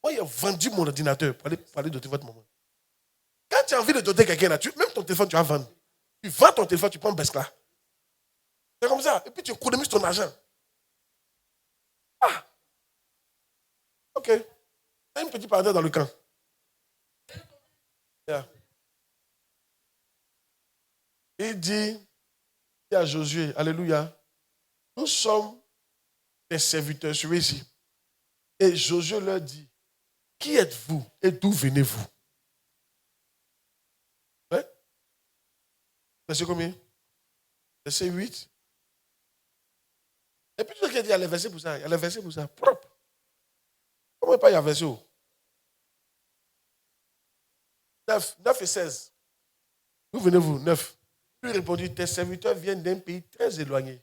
Moi, j'ai vendu mon ordinateur pour aller doter votre maman. Quand tu as envie de doter quelqu'un, là, même ton téléphone, tu vas vendre. Tu vends ton téléphone, tu prends un Besla. C'est comme ça. Et puis tu économises ton argent. Ah, ok. Il y a une petite parenthèse dans le camp. Yeah. Il dit à Josué, alléluia, nous sommes des serviteurs, suivez ici. Et Josué leur dit, qui êtes-vous et d'où venez-vous? Hein? Verset combien? Verset 8. Et puis tout ce qu'il dit, il y a les versets pour ça. Il y a les versets pour ça. Propre. Comment pas il y a verset? 9 et 16. D'où venez-vous? 9. Lui répondit, tes serviteurs viennent d'un pays très éloigné,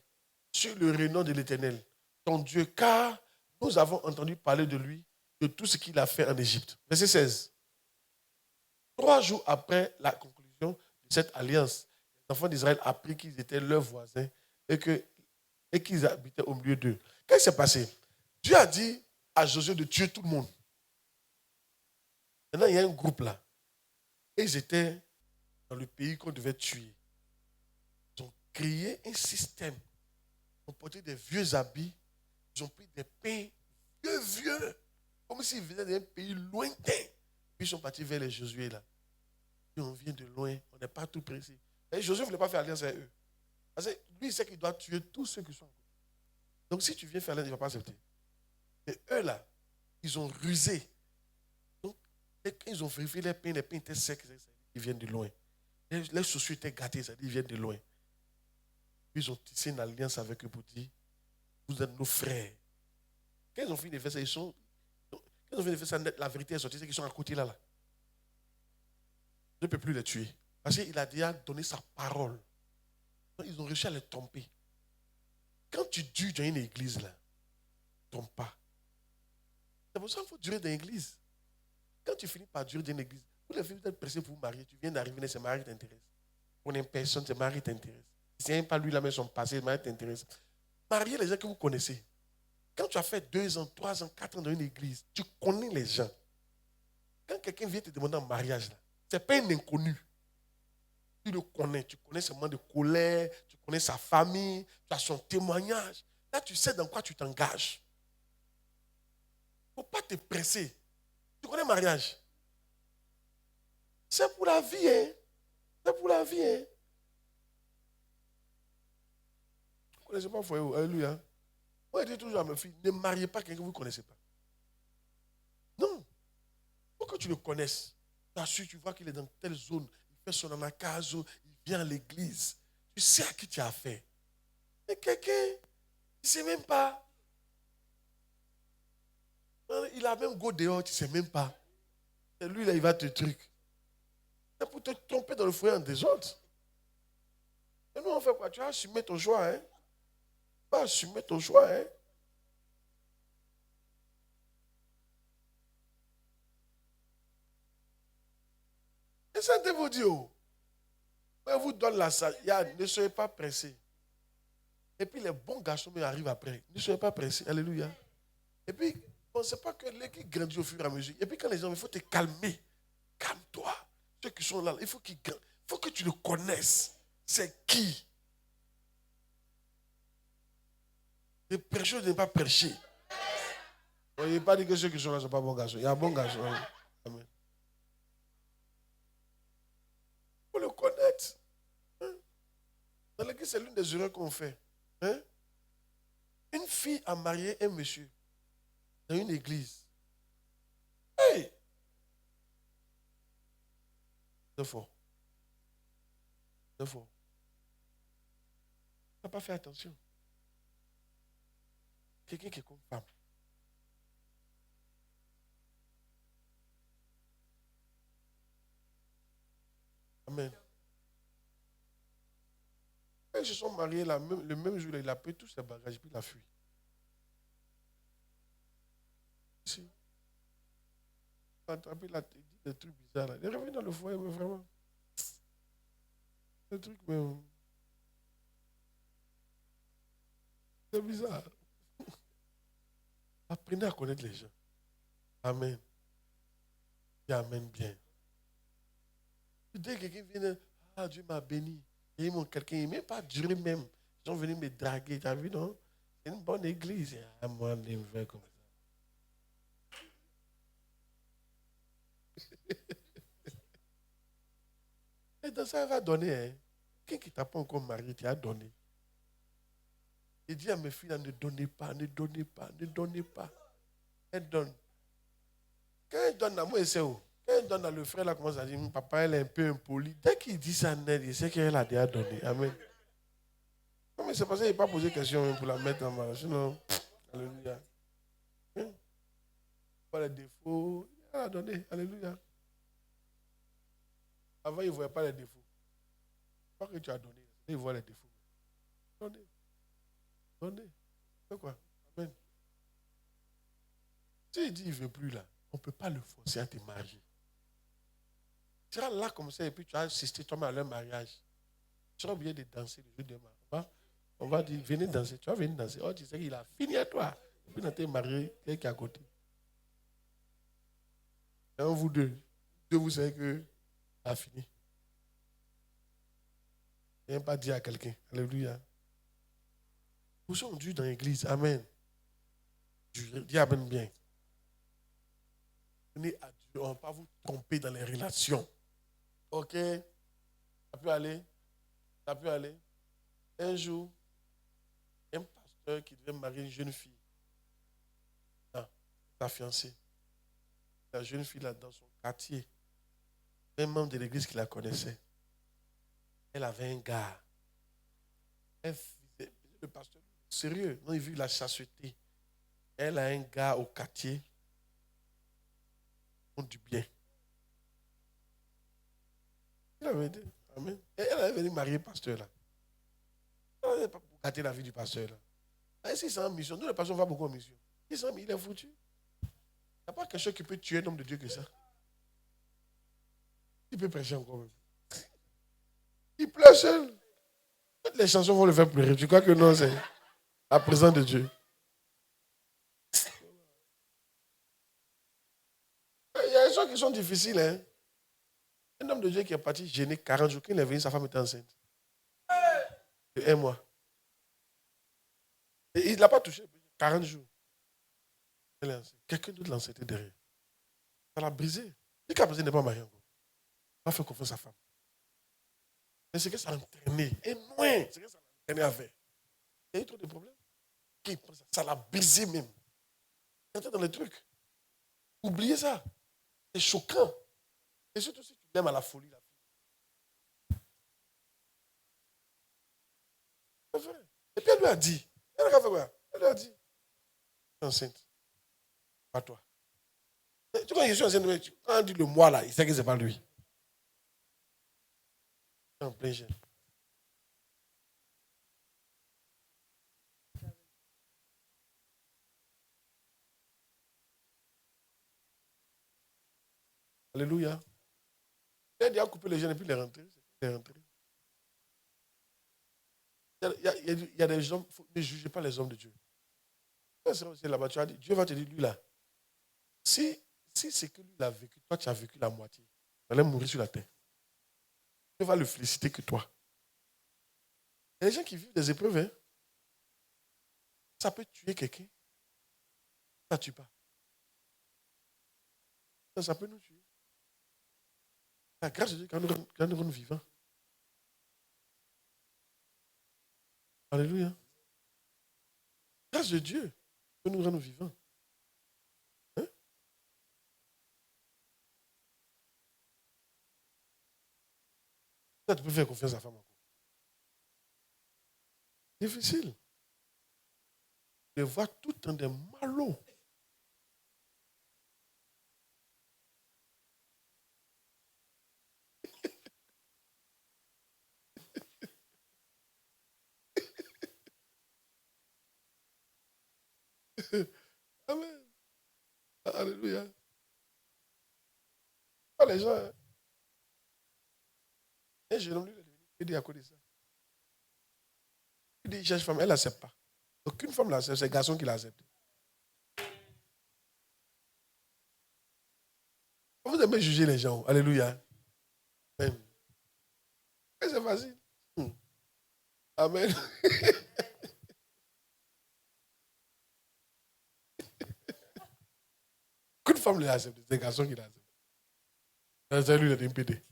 sur le renom de l'Éternel, ton Dieu, car nous avons entendu parler de lui, de tout ce qu'il a fait en Égypte. Verset 16. 3 jours après la conclusion de cette alliance, les enfants d'Israël apprirent qu'ils étaient leurs voisins et qu'ils habitaient au milieu d'eux. Qu'est-ce qui s'est passé? Dieu a dit à Josué de tuer tout le monde. Maintenant, il y a un groupe là. Et ils étaient dans le pays qu'on devait tuer. Ils ont créé un système. Ils ont porté des vieux habits. Ils ont pris des pains vieux. Comme s'ils venaient d'un pays lointain. Puis ils sont partis vers les Josué là. Et on vient de loin. On n'est pas tout pressé. Et Josué ne voulait pas faire alliance avec eux. Parce que lui, il sait qu'il doit tuer tous ceux qui sont en côté. Donc si tu viens faire alliance, il ne va pas accepter. Et eux là, ils ont rusé. Donc, quand ils ont vérifié les pains étaient secs. Ils viennent de loin. Les chaussures étaient gâtées, ça dit ils viennent de loin. Puis ils ont tissé une alliance avec eux pour dire, Vous êtes nos frères. Quand ils ont fini de faire ça, quand ils ont fini de faire ça, la vérité est sortie, c'est qu'ils sont à côté là. Je ne peux plus les tuer. Parce qu'il a déjà donné sa parole. Donc, ils ont réussi à les tromper. Quand tu dures dans une église, là, ne trompe pas. C'est pour ça qu'il faut durer dans l'église. Quand tu finis par durer dans une église, vous les filles, vous êtes pressés pour vous marier. Tu viens d'arriver, c'est mari t'intéresse. Pour une personne, c'est mari t'intéresse. Si c'est pas lui, la même son passé, mari t'intéresse. Mariez les gens que vous connaissez. Quand tu as fait 2 ans, 3 ans, 4 ans dans une église, tu connais les gens. Quand quelqu'un vient te demander en mariage, ce n'est pas un inconnu. Tu le connais, tu connais ses moments de colère, tu connais sa famille, tu as son témoignage. Là, tu sais dans quoi tu t'engages. Il ne faut pas te presser. Tu connais le mariage? C'est pour la vie, hein? C'est pour la vie, hein? Vous ne connaissez pas Foyou? Alléluia. Moi, je dis toujours à mes filles, ne mariez pas quelqu'un que vous ne connaissez pas. Non. Il faut que tu le connaisses. Tu vois qu'il est dans telle zone. Il fait son anakazo, il vient à l'église. Tu sais à qui tu as affaire. Mais quelqu'un, il ne sait même pas. Il a même go dehors, tu ne sais même pas. Et lui, là, il va te truc. C'est pour te tromper dans le foyer des autres. Et nous, on fait quoi? Tu vas assumer ton choix, hein? Tu vas assumer ton choix, hein? Et ça te vous dit, oh. On vous donne la salle. Ne soyez pas pressés. Et puis les bons garçons arrivent après. Ne soyez pas pressés. Alléluia. Et puis, on ne sait pas que l'équipe grandit au fur et à mesure. Et puis quand les gens, il faut te calmer. Calme-toi. Ceux qui sont là, il faut que tu le connaisses. C'est qui? Le prêcheur ne pas prêcher. Il ne pas dit que ceux qui sont là ne sont pas bons garçons. Il y a un bon garçon. Amen. Il faut le connaître. Hein? Dans l'église, c'est l'une des erreurs qu'on fait. Hein? Une fille a marié un monsieur dans une église. Hey! C'est fort. C'est fort. Tu n'as pas fait attention. Quelqu'un qui est comme femme. Amen. Quand ils se sont mariés le même jour, il a pris tous ses bagages puis il a fui. Ici. Il a attrapé, il a dit des trucs bizarres. Il est revenu dans le foyer, mais vraiment. Des trucs, mais. C'est bizarre. Apprenez à connaître les gens. Amen. Et amen bien. Dès que quelqu'un vient, Dieu m'a béni. Et quelqu'un, il ne m'a pas duré même. Ils sont venus me draguer, tu as vu, non? C'est une bonne église. Moi, je me fais comme ça. Et dans ça, elle va donner. Hein? Quelqu'un qui ne t'a pas encore marié, tu as donné. Il dit à mes filles, ne donnez pas, ne donnez pas, ne donnez pas. Elle donne. Quand elle donne à moi, c'est où? Quand elle donne à le frère, là, commence à dire, papa, elle est un peu impoli. Dès qu'il dit ça, il sait qu'elle a déjà donné. Amen. Non, mais c'est parce qu'il n'a pas posé question pour la mettre en marche. Sinon, alléluia. Hein? Pas les défauts, elle a donné. Alléluia. Avant, il ne voyait pas les défauts. Pas que tu as donné, il voit les défauts. Donnez. Donnez. C'est quoi? Amen. Si il dit qu'il ne veut plus là, on ne peut pas le forcer à te marier. Tu seras là comme ça et puis tu as assisté toi-même à leur mariage. Tu seras obligé de danser le jour demain. On va dire, venez danser. Tu vas venir danser. Oh, tu sais qu'il a fini à toi. Et puis, on t'es marié, quelqu'un qui est à côté. Et vous deux, vous savez que a fini. Il n'a pas dit à quelqu'un. Alléluia. Vous sommes dus dans l'église. Amen. Dis amen bien. Venez à Dieu. On ne va pas vous tromper dans les relations. Ok? Ça peut aller? Ça peut aller? Un jour, un pasteur qui devait marier une jeune fille. Sa fiancée. La jeune fille là dans son quartier. Un membre de l'église qui la connaissait. Elle avait un gars. Elle faisait, le pasteur Sérieux. Non, il vit la chasteté. Elle a un gars au quartier. Font du bien. Il avait dit, amen. Et elle avait venu marier le pasteur là. Elle n'avait pas pour gâter la vie du pasteur là. Et si c'est en mission, nous les pasteurs on va beaucoup en mission. Il est foutu. Il n'y a pas quelque chose qui peut tuer un homme de Dieu que ça. Il peut prêcher encore même. Il pleure seul. Toutes les chansons vont le faire pleurer. Tu crois que non, c'est la présence de Dieu. Il y a des choses qui sont difficiles. Hein? Un homme de Dieu qui est parti gêner 40 jours, quand il est venu, sa femme était enceinte. De 1 mois. Et il ne l'a pas touché. 40 jours. Quelqu'un d'autre l'a enceinté derrière. Ça l'a brisé. Il n'est pas marié encore. Il va faire confiance à sa femme. Mais c'est que ça l'a entraîné. Et loin, c'est que ça l'a entraîné à faire. Il y a eu trop de problèmes. Ça l'a brisé même. Il était dans les trucs. Oubliez ça. C'est choquant. Et surtout si tu l'aimes à la folie. C'est vrai. Et puis elle lui a dit. Elle lui a dit. Tu es enceinte. Pas toi. Tu vois, je suis enceinte. Quand on dit le moi là, il sait que ce n'est pas lui. En plein jeune. Alléluia. Il a dit à couper les jeunes et puis les rentrer. Il y a des hommes, ne jugez pas les hommes de Dieu. Là-bas, tu as dit, Dieu va te dire, lui là, si c'est que lui il a vécu, toi tu as vécu la moitié, tu allais mourir sur la terre. Dieu va le féliciter que toi. Il y a des gens qui vivent des épreuves. Hein. Ça peut tuer quelqu'un. Ça ne tue pas. Ça peut nous tuer. La grâce de Dieu quand nous rendons vivants. Alléluia. La grâce de Dieu peut nous rendre vivants. Hein? Ça, tu peux faire confiance à la femme encore. Difficile. De voir tout le temps des malauds. Amen. Alléluia. Pas les gens. Hein. Un jeune homme, lui, il dit à cause de ça. Il dit, il cherche femme, elle n'accepte pas. Aucune femme l'accepte, c'est le garçon qui l'accepte. Vous aimez juger les gens. Alléluia. Amen. C'est facile. Amen. Aucune femme ne l'accepte, c'est le garçon qui l'accepte. C'est lui, il a été pédé.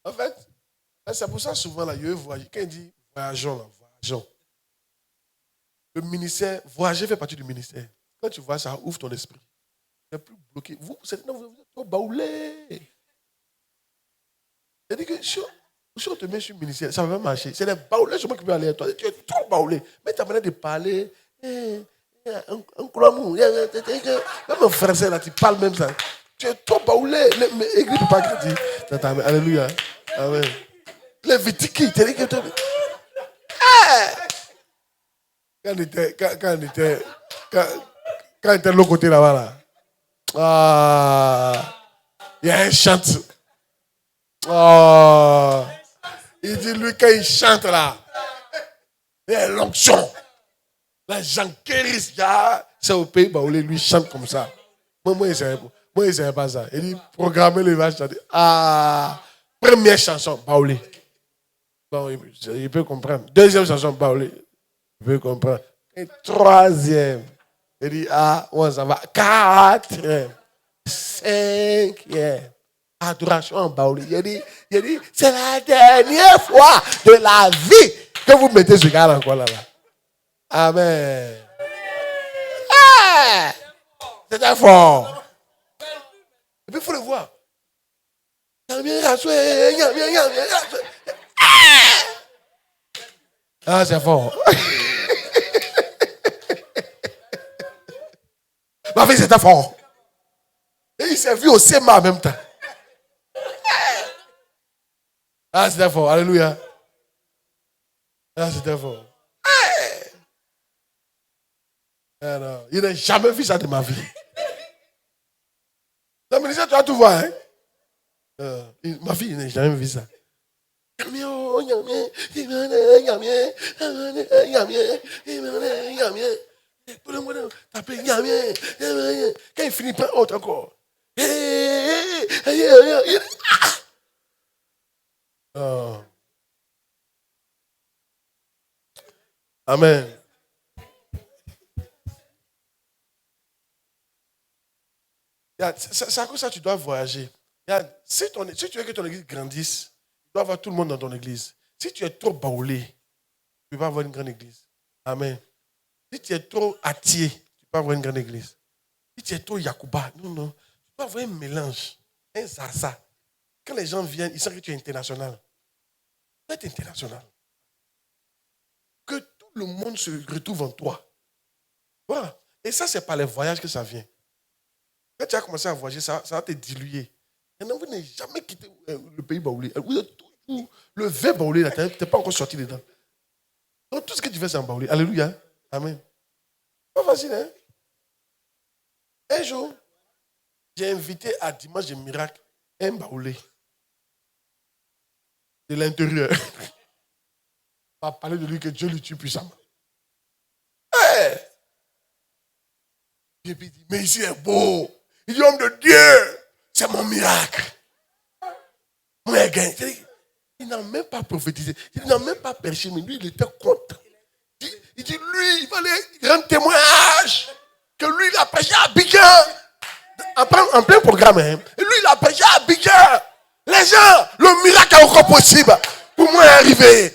En fait, c'est pour ça souvent, là, quand il dit voyageons, le ministère, voyager fait partie du ministère. Quand tu vois ça, ouvre ton esprit. Tu n'es plus bloqué. Vous êtes trop baoulé. C'est-à-dire que si on te met sur le ministère, ça ne va pas marcher. C'est les baoulés qui peuvent aller à toi. Tu es trop baoulé. Mais tu as besoin de parler. Un coulamou. Même en français, là, tu parles même ça. Tu es trop baoulé. Écris pour pas que tu dis. Alléluia. Amen. Les vitiki. Quand il était de l'autre côté là-bas, là. Il y a un chant. Il dit, lui, quand il chante là, il y a l'onction. Les gens guérissent. C'est au pays, lui chante comme ça. Moi, il ne savait pas ça. Il dit, programmez les vaches. Première chanson, Baoulé. Bon, il peut comprendre. Deuxième chanson, Baoulé. Il peut comprendre. Et troisième. Il dit, ça va. Quatrième. Cinquième. Adoration en Baoulé. Il dit, c'est la dernière fois de la vie que vous mettez ce gars encore là. Amen. C'est fort. Et puis il faut le voir. Ah, c'est fort. Ma fille, c'était fort. Et il s'est vu au SEMA en même temps. Ah, c'était fort. Alléluia. Ah, c'était fort. Ah, non. Il n'a jamais vu ça de ma vie. Non, mais tu vas tout voir. Hein? Ma fille, il n'a jamais vu ça. Quand il finit par autre encore. Oh. Amen. C'est à cause de ça que tu dois voyager. Si tu veux que ton église grandisse, tu dois avoir tout le monde dans ton église. Si tu es trop baoulé, tu ne peux pas avoir une grande église. Amen. Si tu es trop attié, tu ne peux pas avoir une grande église. Si tu es trop Yakuba, non. Tu dois avoir un mélange, un zaza. Quand les gens viennent, ils savent que tu es international. Tu dois être international. Que tout le monde se retrouve en toi. Voilà. Et ça, c'est par les voyages que ça vient. Quand tu as commencé à voyager, ça va te diluer. Maintenant, vous n'avez jamais quitté le pays baoulé. Vous êtes toujours le vin baoulé, là, tu n'es pas encore sorti dedans. Donc, tout ce que tu fais, c'est en baoulé. Alléluia. Amen. Pas facile, hein? Un jour, j'ai invité à Dimanche de Miracle un baoulé. De l'intérieur. On va parler de lui que Dieu lui tue puissamment. Hey! Et puis il dit, mais ici est beau. Il dit, homme de Dieu, c'est mon miracle. Moi, il n'a même pas prophétisé. Il n'a même pas perché, mais lui, il était content. Il dit, lui, il fallait rendre témoignage que lui, il a prêché à Abidjan. En plein programme. Hein. Et lui, il a prêché à Abidjan. Les gens, le miracle est encore possible. Pour moi, arriver.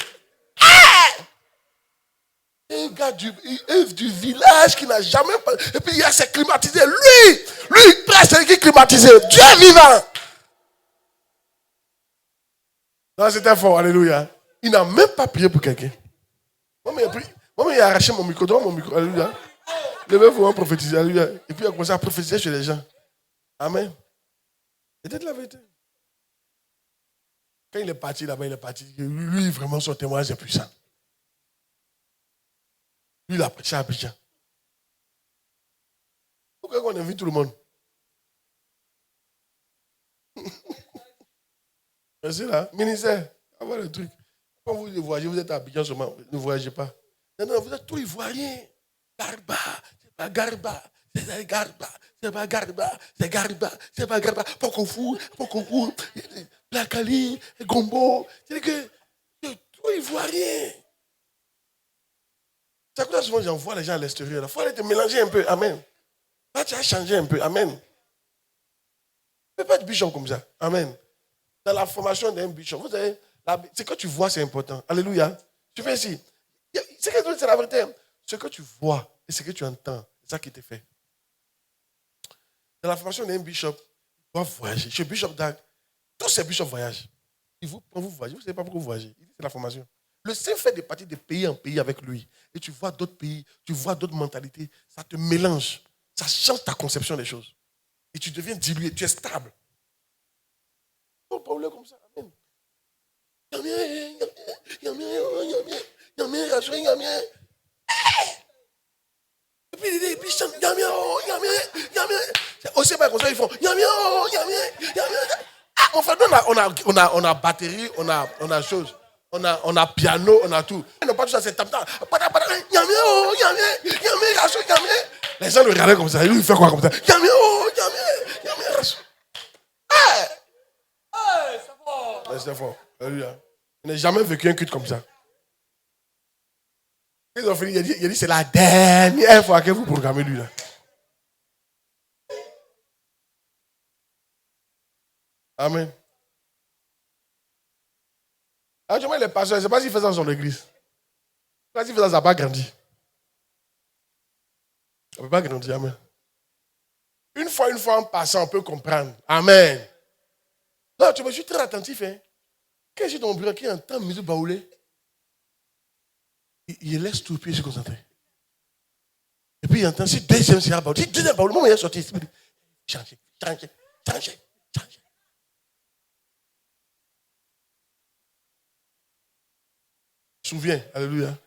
Un gars du village qui n'a jamais... Et puis, il s'est climatisé. Lui, il prêche, c'est qui climatisé. Dieu est vivant. Non, c'était fort. Alléluia. Il n'a même pas prié pour quelqu'un. Moi, il a arraché mon micro. Devant mon micro. Alléluia. Le même faut prophétiser. Alléluia. Et puis, il a commencé à prophétiser chez les gens. Amen. C'était de la vérité. Quand il est parti là-bas, il est parti. Lui, vraiment, son témoignage est puissant. Lui, il a prêché à Abidjan. Pourquoi on invite tout le monde? C'est là, ministère, avoir le truc. Quand vous voyagez, vous êtes à Abidjan seulement, ne voyagez pas. Non, vous êtes tout ivoirien. Garba, c'est pas Garba, c'est Garba, c'est pas Garba, c'est Garba, c'est pas Garba. Pokofou, Blakali, Gombo. C'est que c'est tout ivoirien. C'est pour ça que souvent j'envoie les gens à l'extérieur. Il faut aller te mélanger un peu. Amen. Là, tu as changé un peu. Amen. Tu ne peux pas être bishop comme ça. Amen. Dans la formation d'un bishop, vous savez, ce que tu vois, c'est important. Alléluia. Tu fais ici. C'est la vérité. Ce que tu vois et ce que tu entends, c'est ça qui te fait. Dans la formation d'un bishop, il doit voyager. Chez Bishop Dag, tous ces bishops voyagent. Quand vous voyagez, vous ne savez pas pourquoi vous voyagez. C'est la formation. Le Saint fait de partir de pays en pays avec lui. Et tu vois d'autres pays, tu vois d'autres mentalités. Ça te mélange. Ça change ta conception des choses. Et tu deviens dilué, tu es stable. On peut parler comme ça. Amen. Et puis ils chantent. Aussi bien comme ça, ils font. Mon frère, on a batterie, on a chose. On a piano, on a tout. On n'a pas tout ça, c'est tap-tap. Les gens le regardaient comme ça. Lui, il fait quoi comme ça? C'est fort. Il n'a jamais vécu un culte comme ça. Ils ont fini, il a dit c'est la dernière fois que vous programmez lui là. Amen. Actuellement, les pasteurs, je ne sais pas s'il fait ça dans son église. Je ne sais pas s'il fait ça, ça n'a pas grandi. Ça ne peut pas grandir. Amen. Une fois en passant, on peut comprendre. Amen. Non, tu me suis très attentif. Hein. Quand j'ai dans mon bureau, qui entend musique baoulée. il laisse tout, puis il se concentre. Et puis il entend, si deuxième c'est Baoulé. Si deuxième Baoulé, le moment où il est sorti, il dit, changez. Souviens, alléluia.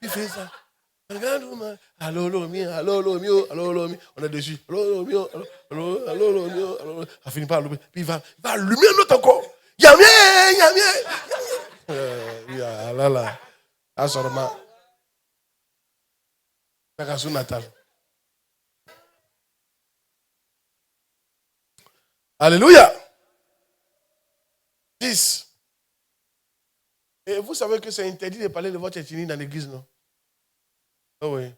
Il fait ça. On est dessus. Ça finit par allumer. Puis il va allumer un autre encore. Yamien. Là. Assorma. Tagasu Natal. Alléluia. 10. Et vous savez que c'est interdit de parler de votre ethnie dans l'église, non? Oh oui.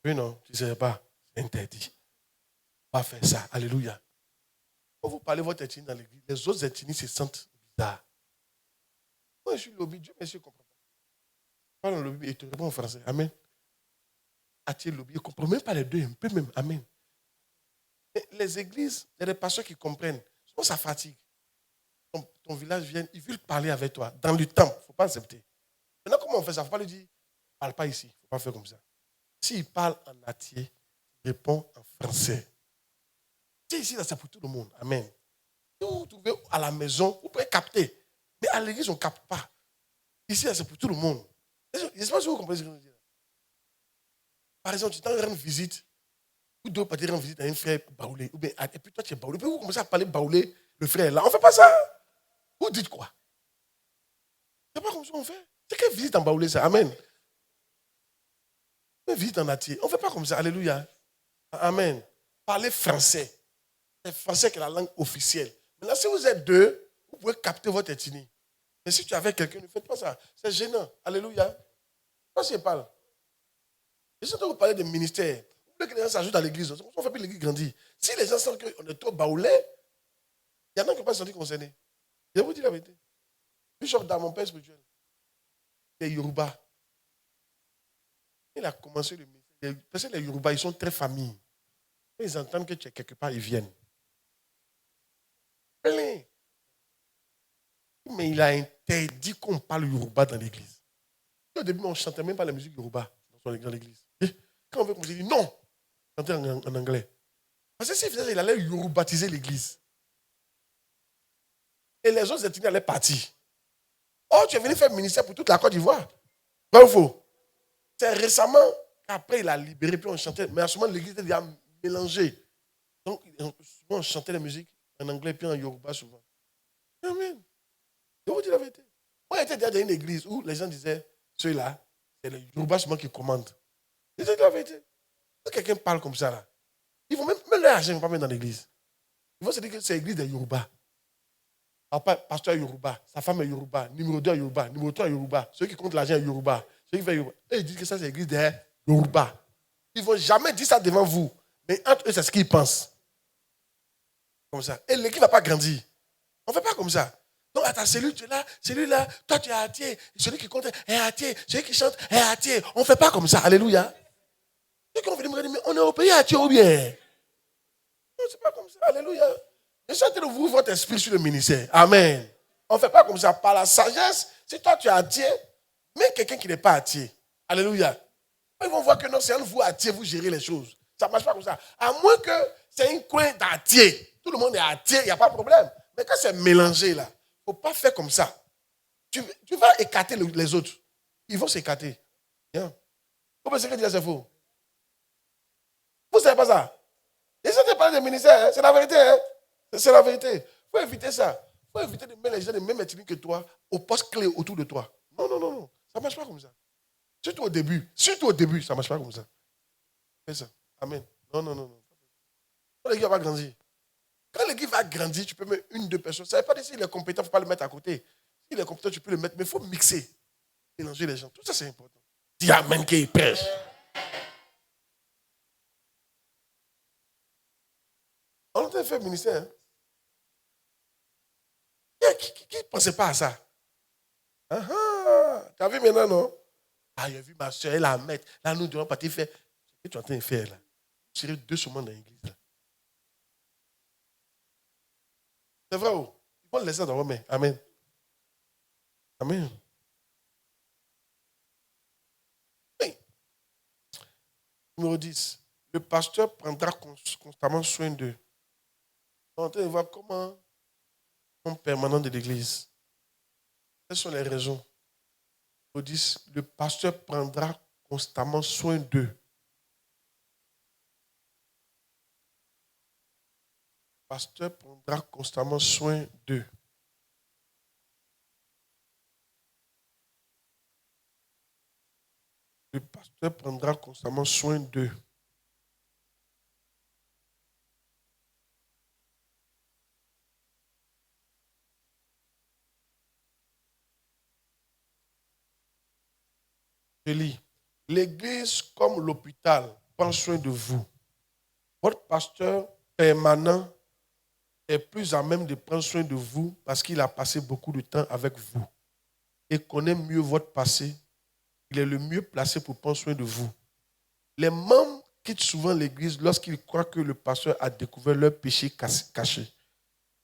Oui, non, tu ne sais pas. C'est interdit. Pas faire ça. Alléluia. Quand vous parlez de votre ethnie dans l'église, les autres ethnies se sentent bizarres. Moi, je suis lobby. Dieu merci, je ne comprends pas. Je parle en lobby et tu réponds en français. Amen. Atier lobby, je ne comprends même pas les deux, un peu même. Amen. Et les églises, il y a des pasteurs qui comprennent. Sinon, ça fatigue. Ton village vient, ils veulent parler avec toi. Dans le temps, il ne faut pas accepter. Maintenant, comment on fait ça? Il ne faut pas lui dire, ne parle pas ici. Il ne faut pas faire comme ça. S'il parle en atier, il répond en français. C'est ici, là, c'est pour tout le monde. Amen. Si vous vous trouvez à la maison, vous pouvez capter. Mais à l'église, on ne capte pas. Ici, là, c'est pour tout le monde. Je ne sais pas si vous comprenez ce que je veux dire. Par exemple, tu t'en rends visite. Ou deux partir rendre visite à un frère baoulé. Et puis toi, tu es baoulé. Puis vous commencez à parler baoulé, le frère est là. On ne fait pas ça. Vous dites quoi? C'est pas comme ça qu'on fait. C'est quelle visite en baoulé, ça? Amen. Une visite en atier. On ne fait pas comme ça. Alléluia. Amen. Parlez français. C'est français qui est la langue officielle. Maintenant, si vous êtes deux, vous pouvez capter votre ethnie. Mais si tu es avec quelqu'un, ne faites pas ça. C'est gênant. Alléluia. Moi, si je parle. Et si vous parlez de ministère, vous voulez que les gens s'ajoutent à l'église. On fait plus l'église grandir. Si les gens sentent qu'on est trop baoulés, il y en a qui ne sont pas sentis concernés. Je vous dis la vérité. Bishop dans mon père spirituel, les Yoruba. Il a commencé le ministère. Parce que les Yoruba, ils sont très familles. Quand ils entendent que tu es quelque part, ils viennent. Plein. Mais il a interdit qu'on parle Yoruba dans l'église. Au début, on ne chantait même pas la musique Yoruba dans l'église. Et quand on veut commencer, il dit non, chanter en anglais. Parce que s'il faisait ça, il allait yorubatiser l'église. Et les autres ethnies allaient partir. Oh, tu es venu faire ministère pour toute la Côte d'Ivoire. Pas ou faux? C'est récemment qu'après il a libéré, puis on chantait. Mais à ce moment, l'église était déjà mélangée. Donc, souvent, on chantait la musique en anglais, puis en yoruba souvent. Amen. Je vous dis la vérité. Moi, j'étais déjà dans une église où les gens disaient, ceux-là, c'est les yoruba seulement qui commandent. Je dis la vérité. Quand quelqu'un parle comme ça, là, ils vont même leur argent, ils ne vont pas mettre dans l'église. Ils vont se dire que c'est l'église des Yoruba. Papa, pasteur Yoruba, sa femme est Yoruba, numéro 2 est Yoruba, numéro 3 est Yoruba, ceux qui comptent l'argent est Yoruba, ceux qui font Yoruba. Et ils disent que ça, c'est l'église des Yoruba. Ils ne vont jamais dire ça devant vous. Mais entre eux, c'est ce qu'ils pensent. Comme ça. Et l'église ne va pas grandir. On ne fait pas comme ça. Donc, attends, celui-là, toi tu es atier, celui qui compte est atier, celui qui chante est atier. On ne fait pas comme ça. Alléluia. Ceux qui ont venus me dire, mais on est au pays atier ou bien? Non, c'est pas comme ça. Alléluia. Je suis en train d'ouvrir votre esprit sur le ministère. Amen. On ne fait pas comme ça. Par la sagesse, si toi tu es atier, mais quelqu'un qui n'est pas atier. Alléluia. Ils vont voir que non, c'est un vous atier, vous gérez les choses. Ça ne marche pas comme ça. À moins que c'est un coin d'atier. Tout le monde est atier, il n'y a pas de problème. Mais quand c'est mélangé là, il ne faut pas faire comme ça. Tu vas écarter les autres. Ils vont s'écarter. Vous pensez que c'est faux? Vous ne savez pas ça? Et ça, c'est pas des ministères, hein? C'est la vérité. Hein? C'est la vérité. Il faut éviter ça. Il faut éviter de mettre les gens de même ethnie que toi au poste clé autour de toi. Non. Ça ne marche pas comme ça. Surtout au début, ça ne marche pas comme ça. Fais ça. Amen. Non. Quand l'équipe va grandir. Quand l'équipe va grandir, tu peux mettre une, deux personnes. Ça ne veut pas dire s'il est compétent, il ne faut pas le mettre à côté. S'il est compétent, tu peux le mettre, mais il faut mixer. Mélanger les gens. Tout ça, c'est important. Dis Amen qu'il prêche. On a fait ministère. Hein? Qui ne pensait pas à ça? Tu as vu maintenant, non? Ah, j'ai vu ma soeur, elle a mettre. Là, nous devons partir faire. Ce que tu es en train de faire là. Tu serais deux semaines dans l'église là. C'est vrai, oh. Ils vont le laisser dans vos mains. Amen. Amen. Oui. Numéro 10. Le pasteur prendra constamment soin d'eux. On va voir comment on permanent de l'église. Quelles sont les raisons? Numéro 10. Le pasteur prendra constamment soin d'eux. Le pasteur prendra constamment soin d'eux. Le pasteur prendra constamment soin d'eux. Je lis. L'église comme l'hôpital prend soin de vous. Votre pasteur permanent est plus à même de prendre soin de vous parce qu'il a passé beaucoup de temps avec vous et connaît mieux votre passé. Il est le mieux placé pour prendre soin de vous. Les membres quittent souvent l'église lorsqu'ils croient que le pasteur a découvert leur péché caché.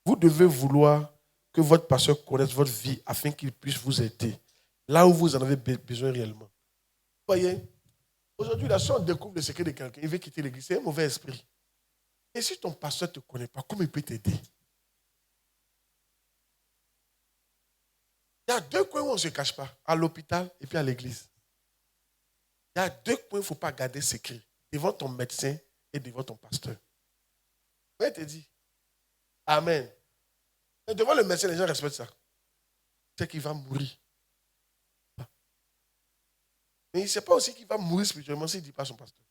Vous devez vouloir que votre pasteur connaisse votre vie afin qu'il puisse vous aider là où vous en avez besoin réellement. Vous voyez, aujourd'hui, la si on découvre le secret de quelqu'un, il veut quitter l'église, c'est un mauvais esprit. Et si ton pasteur ne te connaît pas, comment il peut t'aider? Il y a deux coins où on ne se cache pas, à l'hôpital et puis à l'église. Il y a deux coins où il ne faut pas garder secret, devant ton médecin et devant ton pasteur. Ouais, te dit. Amen. Et devant le médecin, les gens respectent ça. C'est qu'il va mourir. Mais il ne sait pas aussi qu'il va mourir spirituellement s'il ne dit pas à son pasteur.